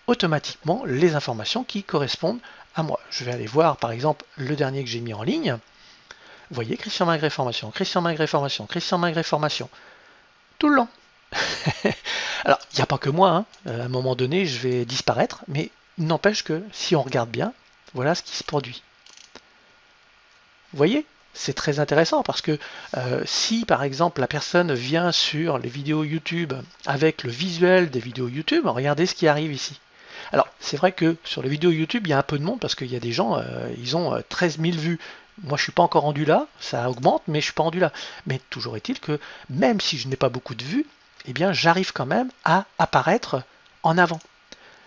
automatiquement les informations qui correspondent à moi. Je vais aller voir par exemple le dernier que j'ai mis en ligne. Vous voyez, Christian Mingret formation, Christian Mingret formation, Christian Mingret formation, tout le long. Alors, il n'y a pas que moi, hein. À un moment donné, je vais disparaître, mais il n'empêche que si on regarde bien, voilà ce qui se produit. Vous voyez, c'est très intéressant parce que si par exemple la personne vient sur les vidéos YouTube avec le visuel des vidéos YouTube, regardez ce qui arrive ici. Alors, c'est vrai que sur les vidéos YouTube, il y a un peu de monde parce qu'il y a des gens, ils ont 13 000 vues. Moi, je suis pas encore rendu là, ça augmente, mais je suis pas rendu là. Mais toujours est-il que même si je n'ai pas beaucoup de vues, eh bien, j'arrive quand même à apparaître en avant.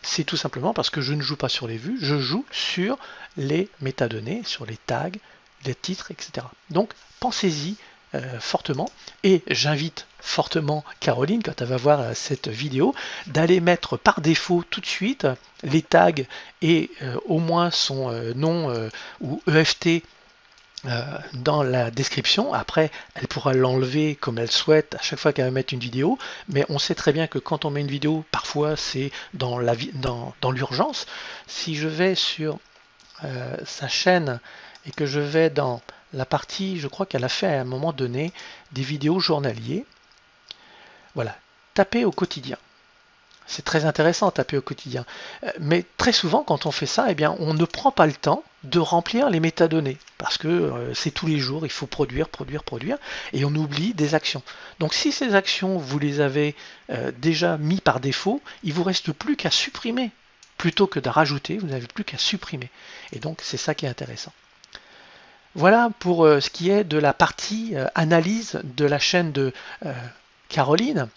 C'est tout simplement parce que je ne joue pas sur les vues, je joue sur les métadonnées, sur les tags, les titres, etc. Donc, pensez-y fortement, et j'invite fortement Caroline, quand elle va voir cette vidéo, d'aller mettre par défaut tout de suite les tags et au moins son nom ou EFT dans la description. Après, elle pourra l'enlever comme elle souhaite à chaque fois qu'elle va mettre une vidéo, mais on sait très bien que quand on met une vidéo, parfois c'est dans l'urgence. Si je vais sur sa chaîne et que je vais dans la partie, je crois qu'elle a fait à un moment donné des vidéos journaliers, voilà, taper au quotidien. C'est très intéressant, taper au quotidien. Mais très souvent, quand on fait ça, eh bien, on ne prend pas le temps de remplir les métadonnées. Parce que c'est tous les jours, il faut produire, produire, produire. Et on oublie des actions. Donc si ces actions, vous les avez déjà mis par défaut, il ne vous reste plus qu'à supprimer. Plutôt que de rajouter, vous n'avez plus qu'à supprimer. Et donc c'est ça qui est intéressant. Voilà pour ce qui est de la partie analyse de la chaîne de Caroline.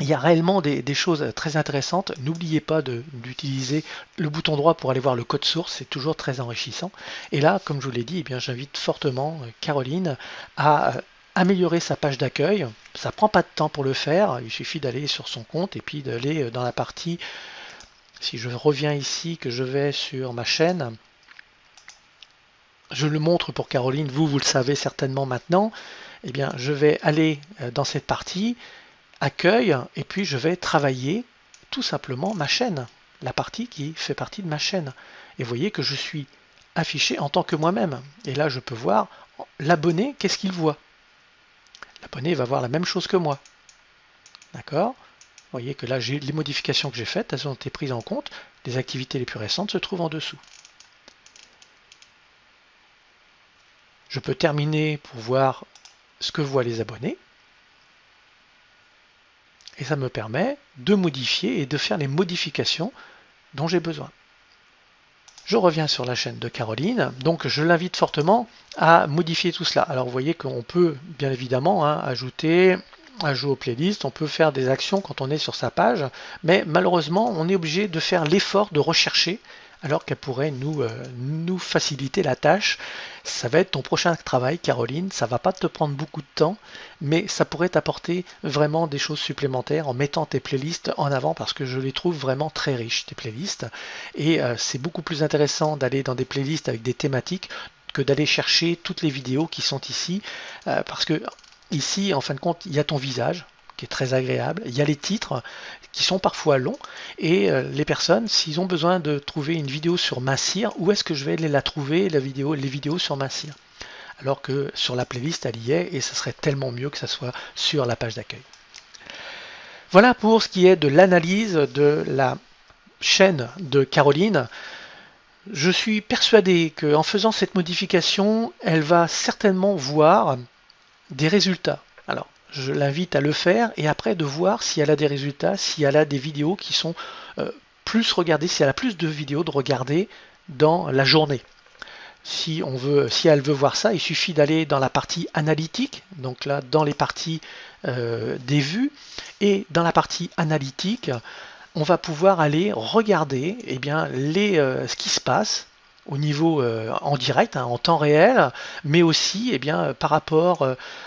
Il y a réellement des choses très intéressantes. N'oubliez pas d'utiliser le bouton droit pour aller voir le code source, c'est toujours très enrichissant. Et là, comme je vous l'ai dit, eh bien, j'invite fortement Caroline à améliorer sa page d'accueil. Ça ne prend pas de temps pour le faire, il suffit d'aller sur son compte et puis d'aller dans la partie, si je reviens ici, que je vais sur ma chaîne, je le montre pour Caroline, vous le savez certainement maintenant, eh bien, je vais aller dans cette partie, accueil, et puis je vais travailler tout simplement ma chaîne, la partie qui fait partie de ma chaîne. Et vous voyez que je suis affiché en tant que moi-même. Et là, je peux voir l'abonné, qu'est-ce qu'il voit. L'abonné va voir la même chose que moi. D'accord? Vous voyez que là, j'ai les modifications que j'ai faites, elles ont été prises en compte. Les activités les plus récentes se trouvent en dessous. Je peux terminer pour voir ce que voient les abonnés. Et ça me permet de modifier et de faire les modifications dont j'ai besoin. Je reviens sur la chaîne de Caroline, donc je l'invite fortement à modifier tout cela. Alors vous voyez qu'on peut bien évidemment ajouter aux playlists, on peut faire des actions quand on est sur sa page, mais malheureusement on est obligé de faire l'effort de rechercher alors qu'elle pourrait nous faciliter la tâche. Ça va être ton prochain travail, Caroline, ça va pas te prendre beaucoup de temps, mais ça pourrait t'apporter vraiment des choses supplémentaires en mettant tes playlists en avant, parce que je les trouve vraiment très riches, tes playlists, et c'est beaucoup plus intéressant d'aller dans des playlists avec des thématiques que d'aller chercher toutes les vidéos qui sont ici, parce que ici, en fin de compte, il y a ton visage, qui est très agréable. Il y a les titres qui sont parfois longs, et les personnes, s'ils ont besoin de trouver une vidéo sur Mincir, où est-ce que je vais aller la trouver, les vidéos sur Mincir? Alors que sur la playlist, elle y est, et ce serait tellement mieux que ça soit sur la page d'accueil. Voilà pour ce qui est de l'analyse de la chaîne de Caroline. Je suis persuadé qu'en faisant cette modification, elle va certainement voir des résultats. Alors, je l'invite à le faire et après de voir si elle a des résultats, si elle a des vidéos qui sont plus regardées, si elle a plus de vidéos de regarder dans la journée. Si elle veut voir ça, il suffit d'aller dans la partie analytique, donc là dans les parties des vues, et dans la partie analytique, on va pouvoir aller regarder ce qui se passe au niveau en direct, en temps réel, mais aussi par rapport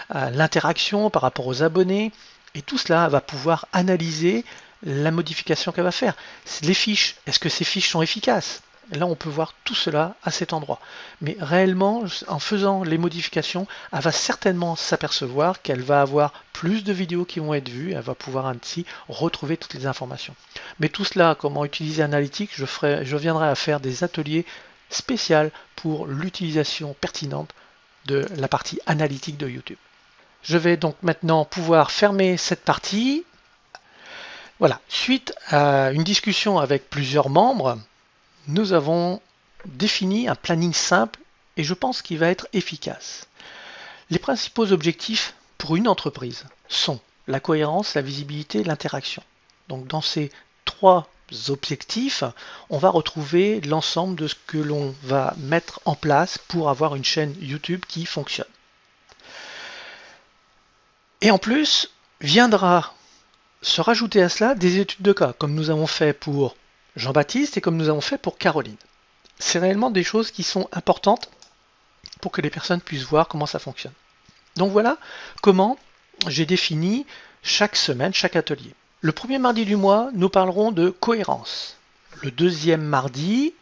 à l'interaction, par rapport aux abonnés, et tout cela va pouvoir analyser la modification qu'elle va faire. Les fiches, est-ce que ces fiches sont efficaces? Là, on peut voir tout cela à cet endroit. Mais réellement, en faisant les modifications, elle va certainement s'apercevoir qu'elle va avoir plus de vidéos qui vont être vues, elle va pouvoir ainsi retrouver toutes les informations. Mais tout cela, comment utiliser Analytics, je viendrai à faire des ateliers spéciaux pour l'utilisation pertinente de la partie analytique de YouTube. Je vais donc maintenant pouvoir fermer cette partie. Voilà, suite à une discussion avec plusieurs membres, nous avons défini un planning simple et je pense qu'il va être efficace. Les principaux objectifs pour une entreprise sont la cohérence, la visibilité, l'interaction. Donc dans ces trois objectifs, on va retrouver l'ensemble de ce que l'on va mettre en place pour avoir une chaîne YouTube qui fonctionne. Et en plus, viendra se rajouter à cela des études de cas, comme nous avons fait pour Jean-Baptiste et comme nous avons fait pour Caroline. C'est réellement des choses qui sont importantes pour que les personnes puissent voir comment ça fonctionne. Donc voilà comment j'ai défini chaque semaine, chaque atelier. Le premier mardi du mois, nous parlerons de cohérence. Le deuxième mardi,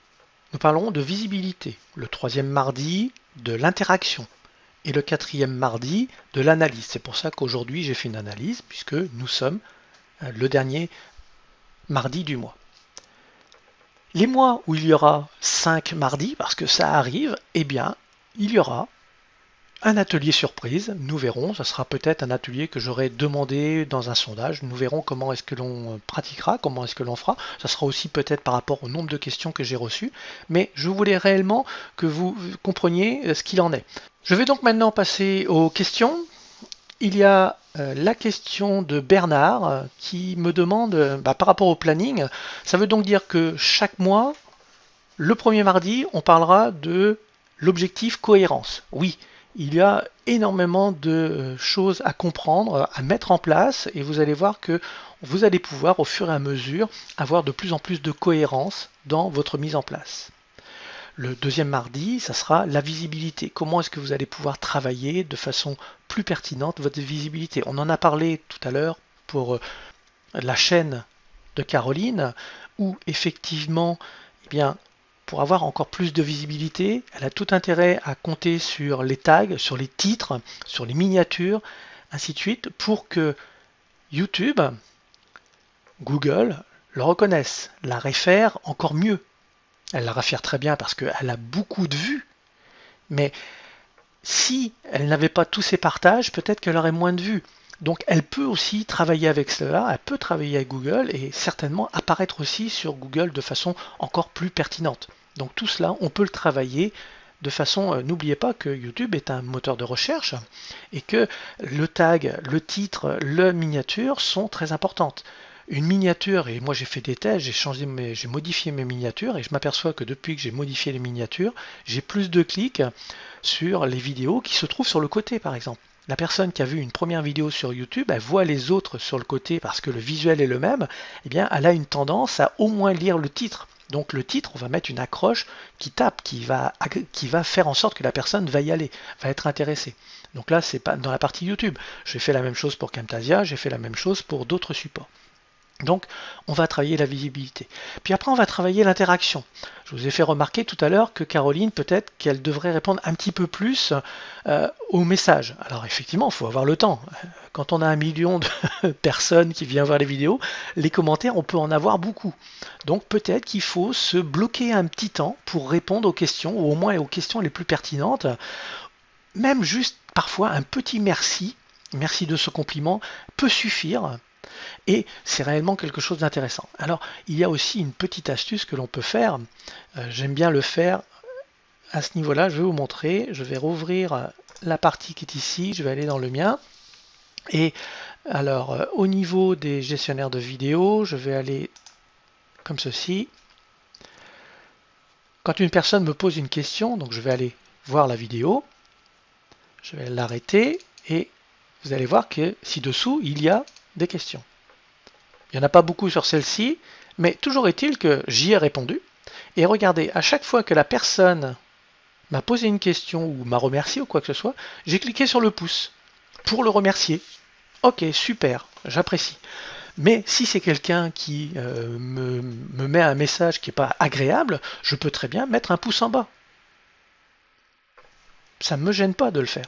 nous parlerons de visibilité. Le troisième mardi, de l'interaction. Et le quatrième mardi, de l'analyse. C'est pour ça qu'aujourd'hui, j'ai fait une analyse, puisque nous sommes le dernier mardi du mois. Les mois où il y aura 5 mardis, parce que ça arrive, eh bien, il y aura un atelier surprise, nous verrons, ça sera peut-être un atelier que j'aurai demandé dans un sondage, nous verrons comment est-ce que l'on pratiquera, comment est-ce que l'on fera, ça sera aussi peut-être par rapport au nombre de questions que j'ai reçues, mais je voulais réellement que vous compreniez ce qu'il en est. Je vais donc maintenant passer aux questions. Il y a la question de Bernard qui me demande, par rapport au planning, ça veut donc dire que chaque mois, le premier mardi, on parlera de l'objectif cohérence. Oui, il y a énormément de choses à comprendre, à mettre en place, et vous allez voir que vous allez pouvoir, au fur et à mesure, avoir de plus en plus de cohérence dans votre mise en place. Le deuxième mardi, ça sera la visibilité. Comment est-ce que vous allez pouvoir travailler de façon plus pertinente votre visibilité? On en a parlé tout à l'heure pour la chaîne de Caroline, où effectivement, eh bien, pour avoir encore plus de visibilité, elle a tout intérêt à compter sur les tags, sur les titres, sur les miniatures, ainsi de suite, pour que YouTube, Google le reconnaisse, la réfère encore mieux. Elle la réfère très bien parce qu'elle a beaucoup de vues, mais si elle n'avait pas tous ces partages, peut-être qu'elle aurait moins de vues. Donc elle peut aussi travailler avec cela, elle peut travailler avec Google et certainement apparaître aussi sur Google de façon encore plus pertinente. Donc tout cela, on peut le travailler de façon, n'oubliez pas que YouTube est un moteur de recherche et que le tag, le titre, la miniature sont très importantes. Une miniature, et moi j'ai fait des tests, j'ai modifié mes miniatures et je m'aperçois que depuis que j'ai modifié les miniatures, j'ai plus de clics sur les vidéos qui se trouvent sur le côté par exemple. La personne qui a vu une première vidéo sur YouTube, elle voit les autres sur le côté parce que le visuel est le même, eh bien elle a une tendance à au moins lire le titre. Donc le titre, on va mettre une accroche qui tape, qui va faire en sorte que la personne va y aller, va être intéressée. Donc là, c'est pas dans la partie YouTube. J'ai fait la même chose pour Camtasia, j'ai fait la même chose pour d'autres supports. Donc, on va travailler la visibilité. Puis après, on va travailler l'interaction. Je vous ai fait remarquer tout à l'heure que Caroline, peut-être qu'elle devrait répondre un petit peu plus aux messages. Alors effectivement, il faut avoir le temps. Quand on a 1 million de personnes qui viennent voir les vidéos, les commentaires, on peut en avoir beaucoup. Donc peut-être qu'il faut se bloquer un petit temps pour répondre aux questions, ou au moins aux questions les plus pertinentes. Même juste parfois un petit merci, merci de ce compliment, peut suffire. Et c'est réellement quelque chose d'intéressant. Alors, il y a aussi une petite astuce que l'on peut faire. J'aime bien le faire à ce niveau-là. Je vais vous montrer. Je vais rouvrir la partie qui est ici. Je vais aller dans le mien. Et alors, au niveau des gestionnaires de vidéos, je vais aller comme ceci. Quand une personne me pose une question, donc je vais aller voir la vidéo. Je vais l'arrêter et vous allez voir que ci-dessous, il y a des questions. Il n'y en a pas beaucoup sur celle-ci, mais toujours est-il que j'y ai répondu. Et regardez, à chaque fois que la personne m'a posé une question ou m'a remercié ou quoi que ce soit, j'ai cliqué sur le pouce pour le remercier. Ok, super, j'apprécie. Mais si c'est quelqu'un qui me met un message qui n'est pas agréable, je peux très bien mettre un pouce en bas. Ça ne me gêne pas de le faire.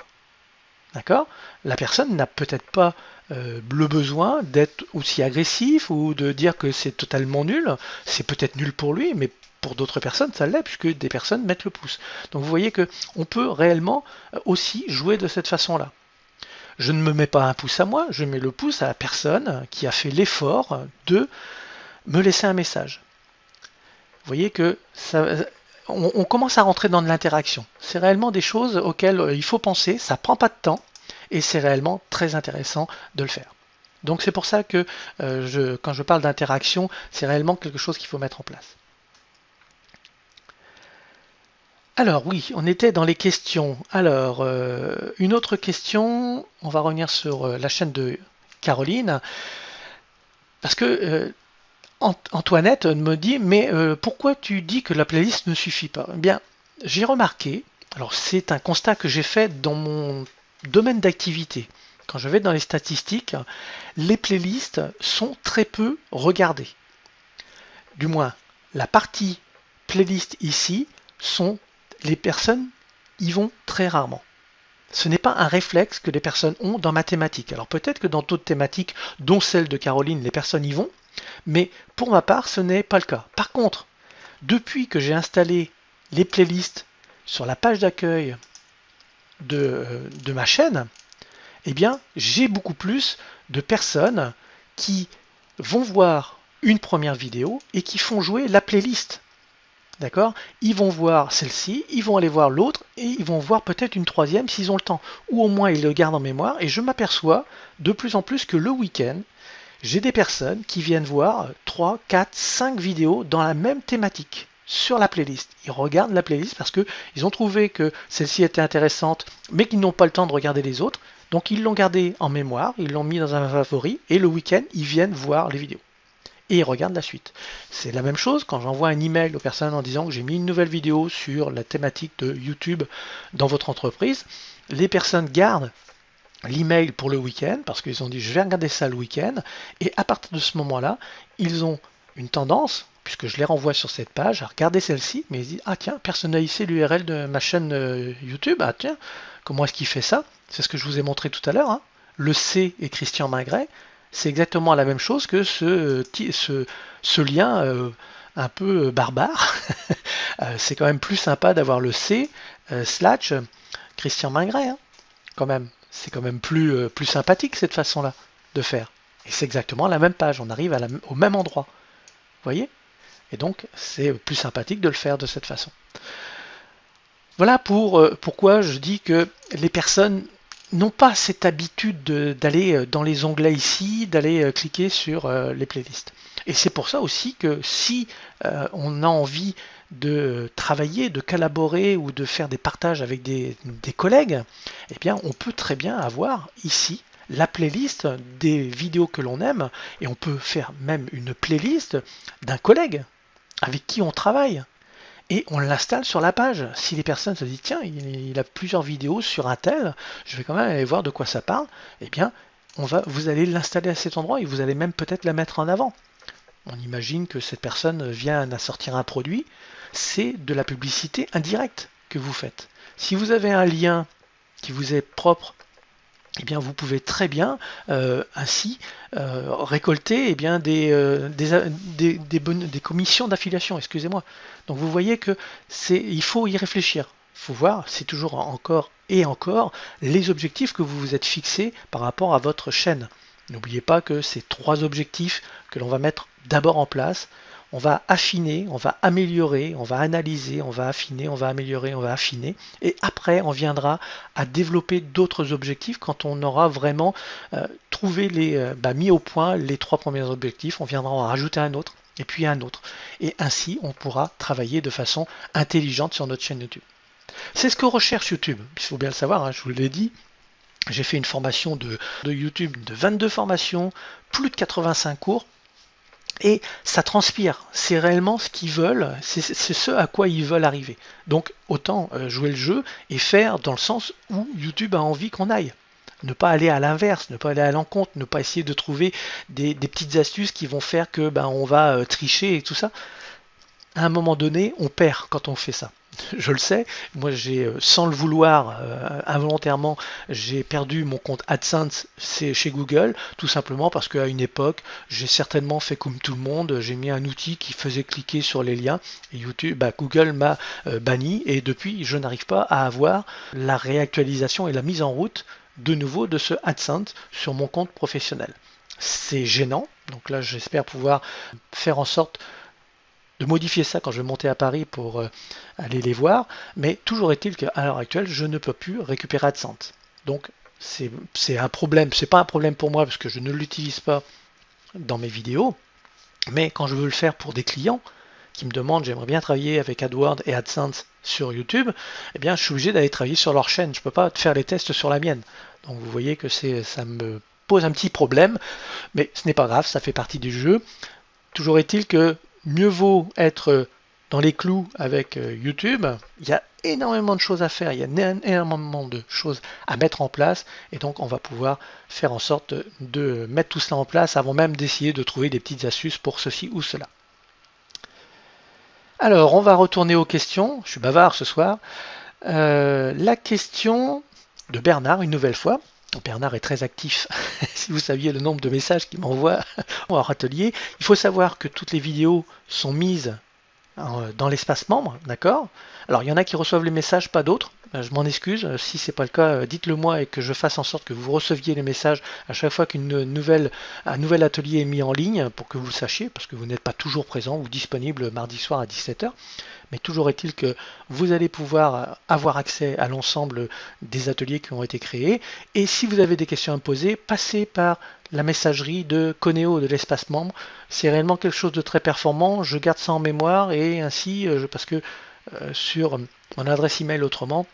D'accord? La personne n'a peut-être pas le besoin d'être aussi agressif ou de dire que c'est totalement nul. C'est peut-être nul pour lui, mais pour d'autres personnes, ça l'est, puisque des personnes mettent le pouce. Donc vous voyez qu'on peut réellement aussi jouer de cette façon-là. Je ne me mets pas un pouce à moi, je mets le pouce à la personne qui a fait l'effort de me laisser un message. Vous voyez que on commence à rentrer dans de l'interaction. C'est réellement des choses auxquelles il faut penser, ça prend pas de temps et c'est réellement très intéressant de le faire. Donc c'est pour ça que quand je parle d'interaction, c'est réellement quelque chose qu'il faut mettre en place. Alors oui, on était dans les questions. Alors, une autre question, on va revenir sur la chaîne de Caroline, parce que Antoinette me dit, mais pourquoi tu dis que la playlist ne suffit pas? Eh bien, j'ai remarqué, alors c'est un constat que j'ai fait dans mon domaine d'activité, quand je vais dans les statistiques, les playlists sont très peu regardées. Du moins, la partie playlist ici, les personnes y vont très rarement. Ce n'est pas un réflexe que les personnes ont dans mathématiques. Alors peut-être que dans d'autres thématiques, dont celle de Caroline, les personnes y vont, mais pour ma part, ce n'est pas le cas. Par contre, depuis que j'ai installé les playlists sur la page d'accueil de ma chaîne, eh bien, j'ai beaucoup plus de personnes qui vont voir une première vidéo et qui font jouer la playlist. D'accord? Ils vont voir celle-ci, ils vont aller voir l'autre et ils vont voir peut-être une troisième s'ils ont le temps. Ou au moins ils le gardent en mémoire et je m'aperçois de plus en plus que le week-end, j'ai des personnes qui viennent voir 3, 4, 5 vidéos dans la même thématique sur la playlist. Ils regardent la playlist parce qu'ils ont trouvé que celle-ci était intéressante mais qu'ils n'ont pas le temps de regarder les autres. Donc ils l'ont gardée en mémoire, ils l'ont mis dans un favori et le week-end ils viennent voir les vidéos et ils regardent la suite. C'est la même chose quand j'envoie un email aux personnes en disant que j'ai mis une nouvelle vidéo sur la thématique de YouTube dans votre entreprise. Les personnes gardent l'email pour le week-end parce qu'ils ont dit je vais regarder ça le week-end et à partir de ce moment-là, ils ont une tendance, puisque je les renvoie sur cette page, à regarder celle-ci, mais ils disent ah tiens, personnaliser l'URL de ma chaîne YouTube, ah tiens, comment est-ce qu'il fait ça? C'est ce que je vous ai montré tout à l'heure, hein. Le C et Christian Mingret, c'est exactement la même chose que ce lien un peu barbare. C'est quand même plus sympa d'avoir le C slash Christian Mingret, hein, quand même. C'est quand même plus sympathique cette façon-là de faire. Et c'est exactement la même page, on arrive au même endroit. Vous voyez? Et donc c'est plus sympathique de le faire de cette façon. Voilà pourquoi je dis que les personnes n'ont pas cette habitude d'aller dans les onglets ici, d'aller cliquer sur les playlists. Et c'est pour ça aussi que si on a envie de travailler, de collaborer ou de faire des partages avec des collègues, eh bien on peut très bien avoir ici la playlist des vidéos que l'on aime et on peut faire même une playlist d'un collègue avec qui on travaille et on l'installe sur la page. Si les personnes se disent tiens, il a plusieurs vidéos sur un tel, je vais quand même aller voir de quoi ça parle, eh bien vous allez l'installer à cet endroit et vous allez même peut-être la mettre en avant. On imagine que cette personne vient à sortir un produit, c'est de la publicité indirecte que vous faites. Si vous avez un lien qui vous est propre, eh bien vous pouvez très bien ainsi récolter des commissions d'affiliation, excusez-moi. Donc vous voyez que il faut y réfléchir. Il faut voir, c'est toujours encore et encore les objectifs que vous vous êtes fixés par rapport à votre chaîne. N'oubliez pas que c'est 3 objectifs que l'on va mettre d'abord en place. On va affiner, on va améliorer, on va analyser, on va affiner, on va améliorer, on va affiner. Et après, on viendra à développer d'autres objectifs quand on aura vraiment trouvé mis au point les 3 premiers objectifs. On viendra en rajouter un autre et puis un autre. Et ainsi, on pourra travailler de façon intelligente sur notre chaîne YouTube. C'est ce que recherche YouTube. Il faut bien le savoir, hein, je vous l'ai dit. J'ai fait une formation de YouTube de 22 formations, plus de 85 cours. Et ça transpire, c'est réellement ce qu'ils veulent, c'est ce à quoi ils veulent arriver. Donc autant jouer le jeu et faire dans le sens où YouTube a envie qu'on aille. Ne pas aller à l'inverse, ne pas aller à l'encontre, ne pas essayer de trouver des petites astuces qui vont faire que on va tricher et tout ça. À un moment donné, on perd quand on fait ça. Je le sais, moi j'ai, sans le vouloir, involontairement, j'ai perdu mon compte AdSense chez Google, tout simplement parce qu'à une époque, j'ai certainement fait comme tout le monde, j'ai mis un outil qui faisait cliquer sur les liens, et Google m'a banni, et depuis, je n'arrive pas à avoir la réactualisation et la mise en route de nouveau de ce AdSense sur mon compte professionnel. C'est gênant, donc là j'espère pouvoir faire en sorte de modifier ça quand je vais monter à Paris pour aller les voir, mais toujours est-il qu'à l'heure actuelle, je ne peux plus récupérer AdSense. Donc c'est un problème, c'est pas un problème pour moi parce que je ne l'utilise pas dans mes vidéos, mais quand je veux le faire pour des clients qui me demandent j'aimerais bien travailler avec AdWords et AdSense sur YouTube, eh bien je suis obligé d'aller travailler sur leur chaîne, je ne peux pas faire les tests sur la mienne. Donc vous voyez que ça me pose un petit problème, mais ce n'est pas grave, ça fait partie du jeu. Toujours est-il que mieux vaut être dans les clous avec YouTube. Il y a énormément de choses à faire, il y a énormément de choses à mettre en place, et donc on va pouvoir faire en sorte de mettre tout cela en place avant même d'essayer de trouver des petites astuces pour ceci ou cela. Alors, on va retourner aux questions. Je suis bavard ce soir. La question de Bernard, une nouvelle fois. Bernard est très actif. Si vous saviez le nombre de messages qu'il m'envoie en atelier, il faut savoir que toutes les vidéos sont mises dans l'espace membre, d'accord? Alors il y en a qui reçoivent les messages, pas d'autres. Je m'en excuse. Si c'est pas le cas, dites-le moi et que je fasse en sorte que vous receviez les messages à chaque fois un nouvel atelier est mis en ligne pour que vous le sachiez, parce que vous n'êtes pas toujours présent ou disponible mardi soir à 17h. Mais toujours est-il que vous allez pouvoir avoir accès à l'ensemble des ateliers qui ont été créés. Et si vous avez des questions à me poser, passez par la messagerie de Coneo de l'espace membre. C'est réellement quelque chose de très performant. Je garde ça en mémoire et ainsi, parce que sur mon adresse email autrement,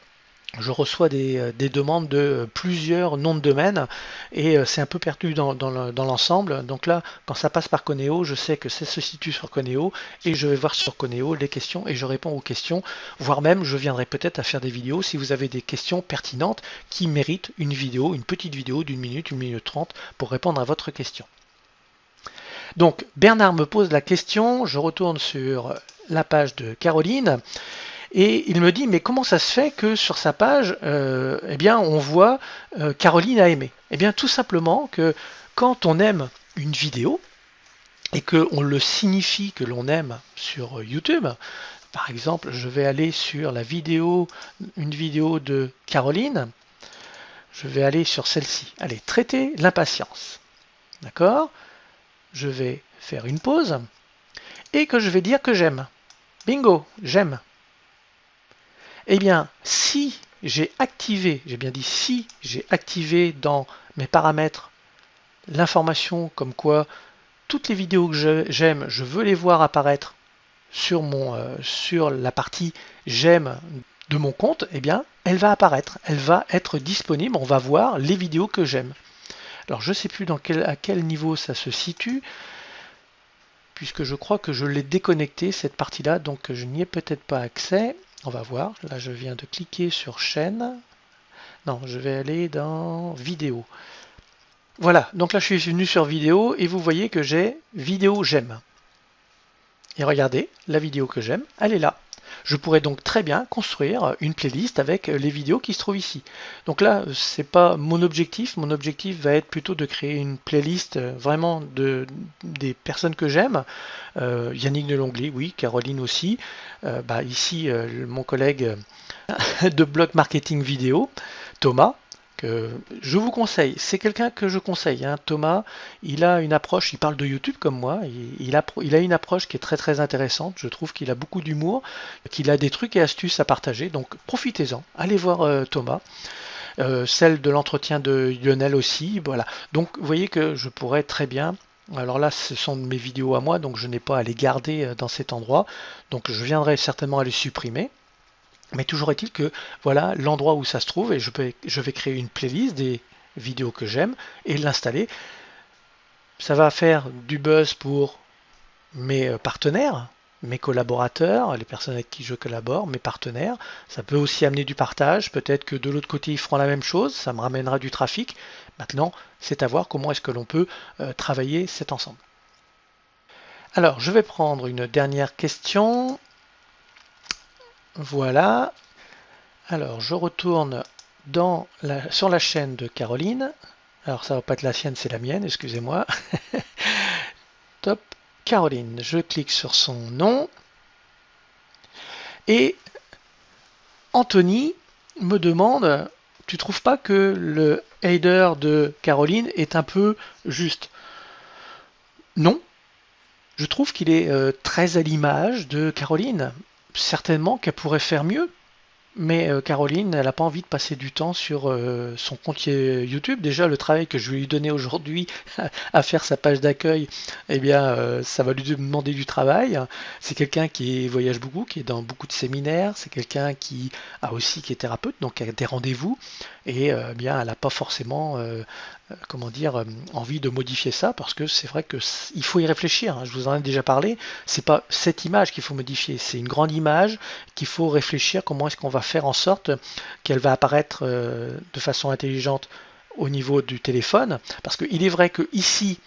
je reçois des demandes de plusieurs noms de domaine et c'est un peu perdu dans l'ensemble. Donc là, quand ça passe par Coneo, je sais que ça se situe sur Coneo et je vais voir sur Coneo les questions et je réponds aux questions, voire même je viendrai peut-être à faire des vidéos si vous avez des questions pertinentes qui méritent une vidéo, une petite vidéo d'une minute, 1 minute 30 pour répondre à votre question. Donc Bernard me pose la question, je retourne sur la page de Caroline. Et il me dit, mais comment ça se fait que sur sa page, eh bien, on voit Caroline a aimé? Eh bien, tout simplement que quand on aime une vidéo et qu'on le signifie que l'on aime sur YouTube, par exemple, je vais aller sur la vidéo, une vidéo de Caroline, je vais aller sur celle-ci. Allez, traiter l'impatience. D'accord? Je vais faire une pause et que je vais dire que j'aime. Bingo, j'aime. Eh bien, si j'ai activé, j'ai bien dit si j'ai activé dans mes paramètres l'information comme quoi toutes les vidéos que j'aime, je veux les voir apparaître sur la partie j'aime de mon compte, eh bien, elle va apparaître, elle va être disponible, on va voir les vidéos que j'aime. Alors, je ne sais plus à quel niveau ça se situe, puisque je crois que je l'ai déconnecté cette partie-là, donc je n'y ai peut-être pas accès. On va voir, là je viens de cliquer sur chaîne. Non, je vais aller dans vidéo. Voilà, donc là je suis venu sur vidéo et vous voyez que j'ai vidéo j'aime. Et regardez, la vidéo que j'aime, elle est là. Je pourrais donc très bien construire une playlist avec les vidéos qui se trouvent ici. Donc là, c'est pas mon objectif. Mon objectif va être plutôt de créer une playlist vraiment des personnes que j'aime. Yannick Delongly, oui, Caroline aussi. Ici, mon collègue de blog marketing vidéo, Thomas, que je vous conseille. C'est quelqu'un que je conseille. Hein. Thomas, il a une approche, il parle de YouTube comme moi, il a une approche qui est très très intéressante. Je trouve qu'il a beaucoup d'humour, qu'il a des trucs et astuces à partager. Donc profitez-en. Allez voir Thomas. Celle de l'entretien de Lionel aussi. Voilà. Donc vous voyez que je pourrais très bien. Alors là, ce sont mes vidéos à moi, donc je n'ai pas à les garder dans cet endroit. Donc je viendrai certainement à les supprimer. Mais toujours est-il que voilà l'endroit où ça se trouve et je vais créer une playlist des vidéos que j'aime et l'installer. Ça va faire du buzz pour mes partenaires, mes collaborateurs, les personnes avec qui je collabore, mes partenaires. Ça peut aussi amener du partage. Peut-être que de l'autre côté, ils feront la même chose. Ça me ramènera du trafic. Maintenant, c'est à voir comment est-ce que l'on peut travailler cet ensemble. Alors, je vais prendre une dernière question. Voilà. Alors, je retourne sur la chaîne de Caroline. Alors, ça va pas être la sienne, c'est la mienne, excusez-moi. Top, Caroline. Je clique sur son nom. Et Anthony me demande, tu trouves pas que le header de Caroline est un peu juste? Non. Je trouve qu'il est très à l'image de Caroline. Certainement qu'elle pourrait faire mieux. Mais Caroline, elle n'a pas envie de passer du temps sur son compte YouTube. Déjà, le travail que je vais lui donner aujourd'hui à faire sa page d'accueil, eh bien, ça va lui demander du travail. C'est quelqu'un qui voyage beaucoup, qui est dans beaucoup de séminaires. C'est quelqu'un qui est thérapeute, donc a des rendez-vous. Et bien, elle n'a pas forcément, comment dire, envie de modifier ça parce que c'est vrai que il faut y réfléchir. Hein. Je vous en ai déjà parlé. C'est pas cette image qu'il faut modifier, c'est une grande image qu'il faut réfléchir comment est-ce qu'on va faire en sorte qu'elle va apparaître de façon intelligente au niveau du téléphone. Parce qu'il est vrai que ici,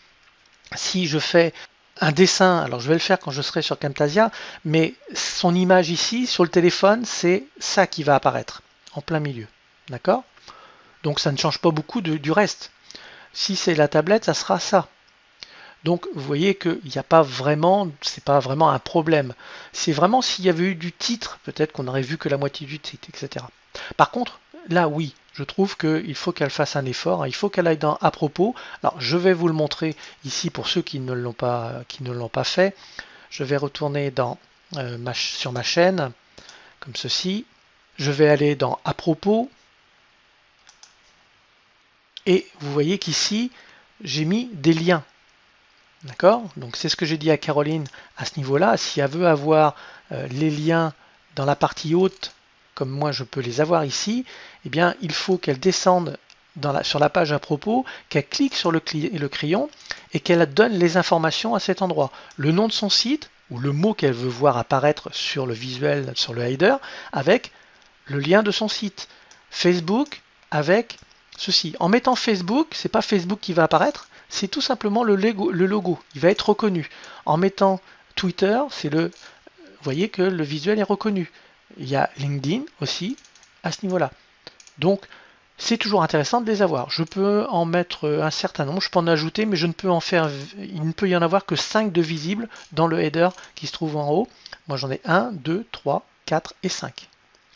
si je fais un dessin, alors je vais le faire quand je serai sur Camtasia, mais son image ici sur le téléphone, c'est ça qui va apparaître en plein milieu. D'accord? Donc ça ne change pas beaucoup du reste. Si c'est la tablette, ça sera ça. Donc vous voyez qu'il n'y a pas vraiment, c'est pas vraiment un problème. C'est vraiment s'il y avait eu du titre, peut-être qu'on aurait vu que la moitié du titre, etc. Par contre, là oui, je trouve qu'il faut qu'elle fasse un effort, hein. Il faut qu'elle aille dans à propos. Alors je vais vous le montrer ici pour ceux qui ne l'ont pas fait. Je vais retourner sur ma chaîne, comme ceci. Je vais aller dans à propos. Et vous voyez qu'ici, j'ai mis des liens. D'accord? Donc c'est ce que j'ai dit à Caroline à ce niveau-là. Si elle veut avoir les liens dans la partie haute, comme moi je peux les avoir ici, eh bien il faut qu'elle descende sur la page à propos, qu'elle clique sur le crayon et qu'elle donne les informations à cet endroit. Le nom de son site ou le mot qu'elle veut voir apparaître sur le visuel, sur le header, avec le lien de son site. Facebook avec ceci. En mettant Facebook, c'est pas Facebook qui va apparaître, c'est tout simplement le logo. Il va être reconnu. En mettant Twitter, vous voyez que le visuel est reconnu. Il y a LinkedIn aussi à ce niveau-là. Donc, c'est toujours intéressant de les avoir. Je peux en mettre un certain nombre, je peux en ajouter, mais il ne peut y en avoir que 5 de visibles dans le header qui se trouve en haut. Moi j'en ai 1, 2, 3, 4 et 5.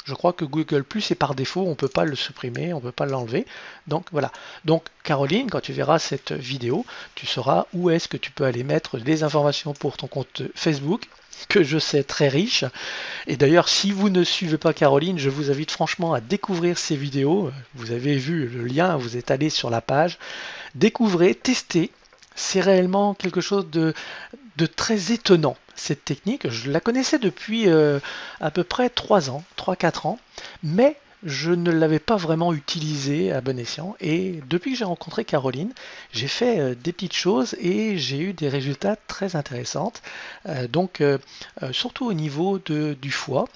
Je crois que Google Plus est par défaut, on ne peut pas le supprimer, on ne peut pas l'enlever. Donc voilà. Donc Caroline, quand tu verras cette vidéo, tu sauras où est-ce que tu peux aller mettre les informations pour ton compte Facebook, que je sais très riche. Et d'ailleurs, si vous ne suivez pas Caroline, je vous invite franchement à découvrir ces vidéos. Vous avez vu le lien, vous êtes allé sur la page. Découvrez, testez. C'est réellement quelque chose de très étonnant, cette technique. Je la connaissais depuis à peu près 3 ans, 3-4 ans, mais je ne l'avais pas vraiment utilisée à bon escient. Et depuis que j'ai rencontré Caroline, j'ai fait des petites choses et j'ai eu des résultats très intéressants. Surtout au niveau du foie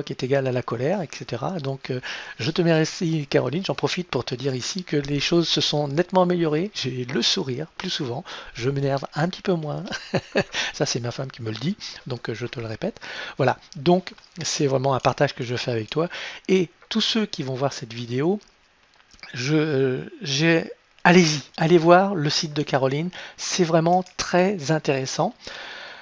qui est égal à la colère, etc. Donc je te remercie Caroline, j'en profite pour te dire ici que les choses se sont nettement améliorées, j'ai le sourire plus souvent, je m'énerve un petit peu moins, ça c'est ma femme qui me le dit, donc je te le répète. Voilà, donc c'est vraiment un partage que je fais avec toi, et tous ceux qui vont voir cette vidéo, allez-y, allez voir le site de Caroline, c'est vraiment très intéressant.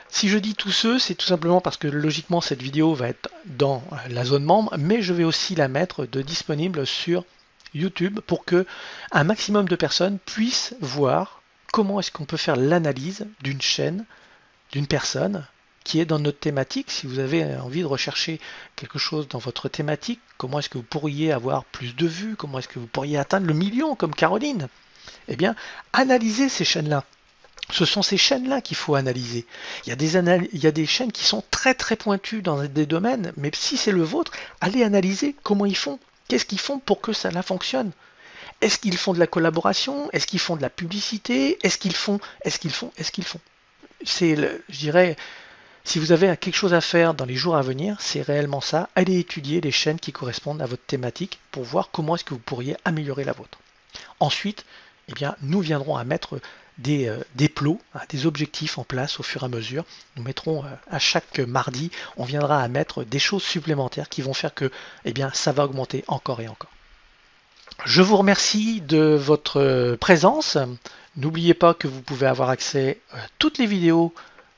Si je dis tous ceux, c'est tout simplement parce que logiquement cette vidéo va être dans la zone membre, mais je vais aussi la mettre disponible sur YouTube pour que un maximum de personnes puissent voir comment est-ce qu'on peut faire l'analyse d'une chaîne, d'une personne qui est dans notre thématique. Si vous avez envie de rechercher quelque chose dans votre thématique, comment est-ce que vous pourriez avoir plus de vues, comment est-ce que vous pourriez atteindre le million comme Caroline, eh bien, analysez ces chaînes-là. Ce sont ces chaînes-là qu'il faut analyser. Il y a des chaînes qui sont très très pointues dans des domaines, mais si c'est le vôtre, allez analyser comment ils font. Qu'est-ce qu'ils font pour que ça fonctionne? Est-ce qu'ils font de la collaboration? Est-ce qu'ils font de la publicité? Est-ce qu'ils font? Je dirais, si vous avez quelque chose à faire dans les jours à venir, c'est réellement ça. Allez étudier les chaînes qui correspondent à votre thématique pour voir comment est-ce que vous pourriez améliorer la vôtre. Ensuite, eh bien, nous viendrons à mettre des plots, des objectifs en place au fur et à mesure. Nous mettrons à chaque mardi, on viendra à mettre des choses supplémentaires qui vont faire que eh bien, ça va augmenter encore et encore. Je vous remercie de votre présence. N'oubliez pas que vous pouvez avoir accès à toutes les vidéos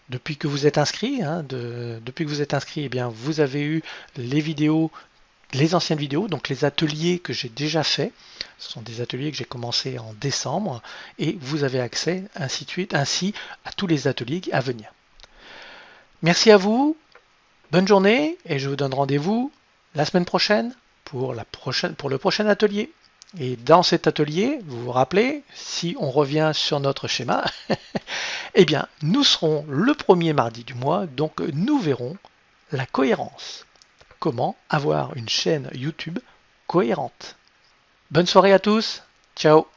depuis que vous êtes inscrit. Depuis que vous êtes inscrit, eh bien, vous avez eu les anciennes vidéos, donc les ateliers que j'ai déjà faits. Ce sont des ateliers que j'ai commencé en décembre et vous avez accès ainsi à tous les ateliers à venir. Merci à vous, bonne journée et je vous donne rendez-vous la semaine prochaine pour le prochain atelier. Et dans cet atelier, vous vous rappelez, si on revient sur notre schéma, eh bien, nous serons le premier mardi du mois, donc nous verrons la cohérence. Comment avoir une chaîne YouTube cohérente. Bonne soirée à tous. Ciao.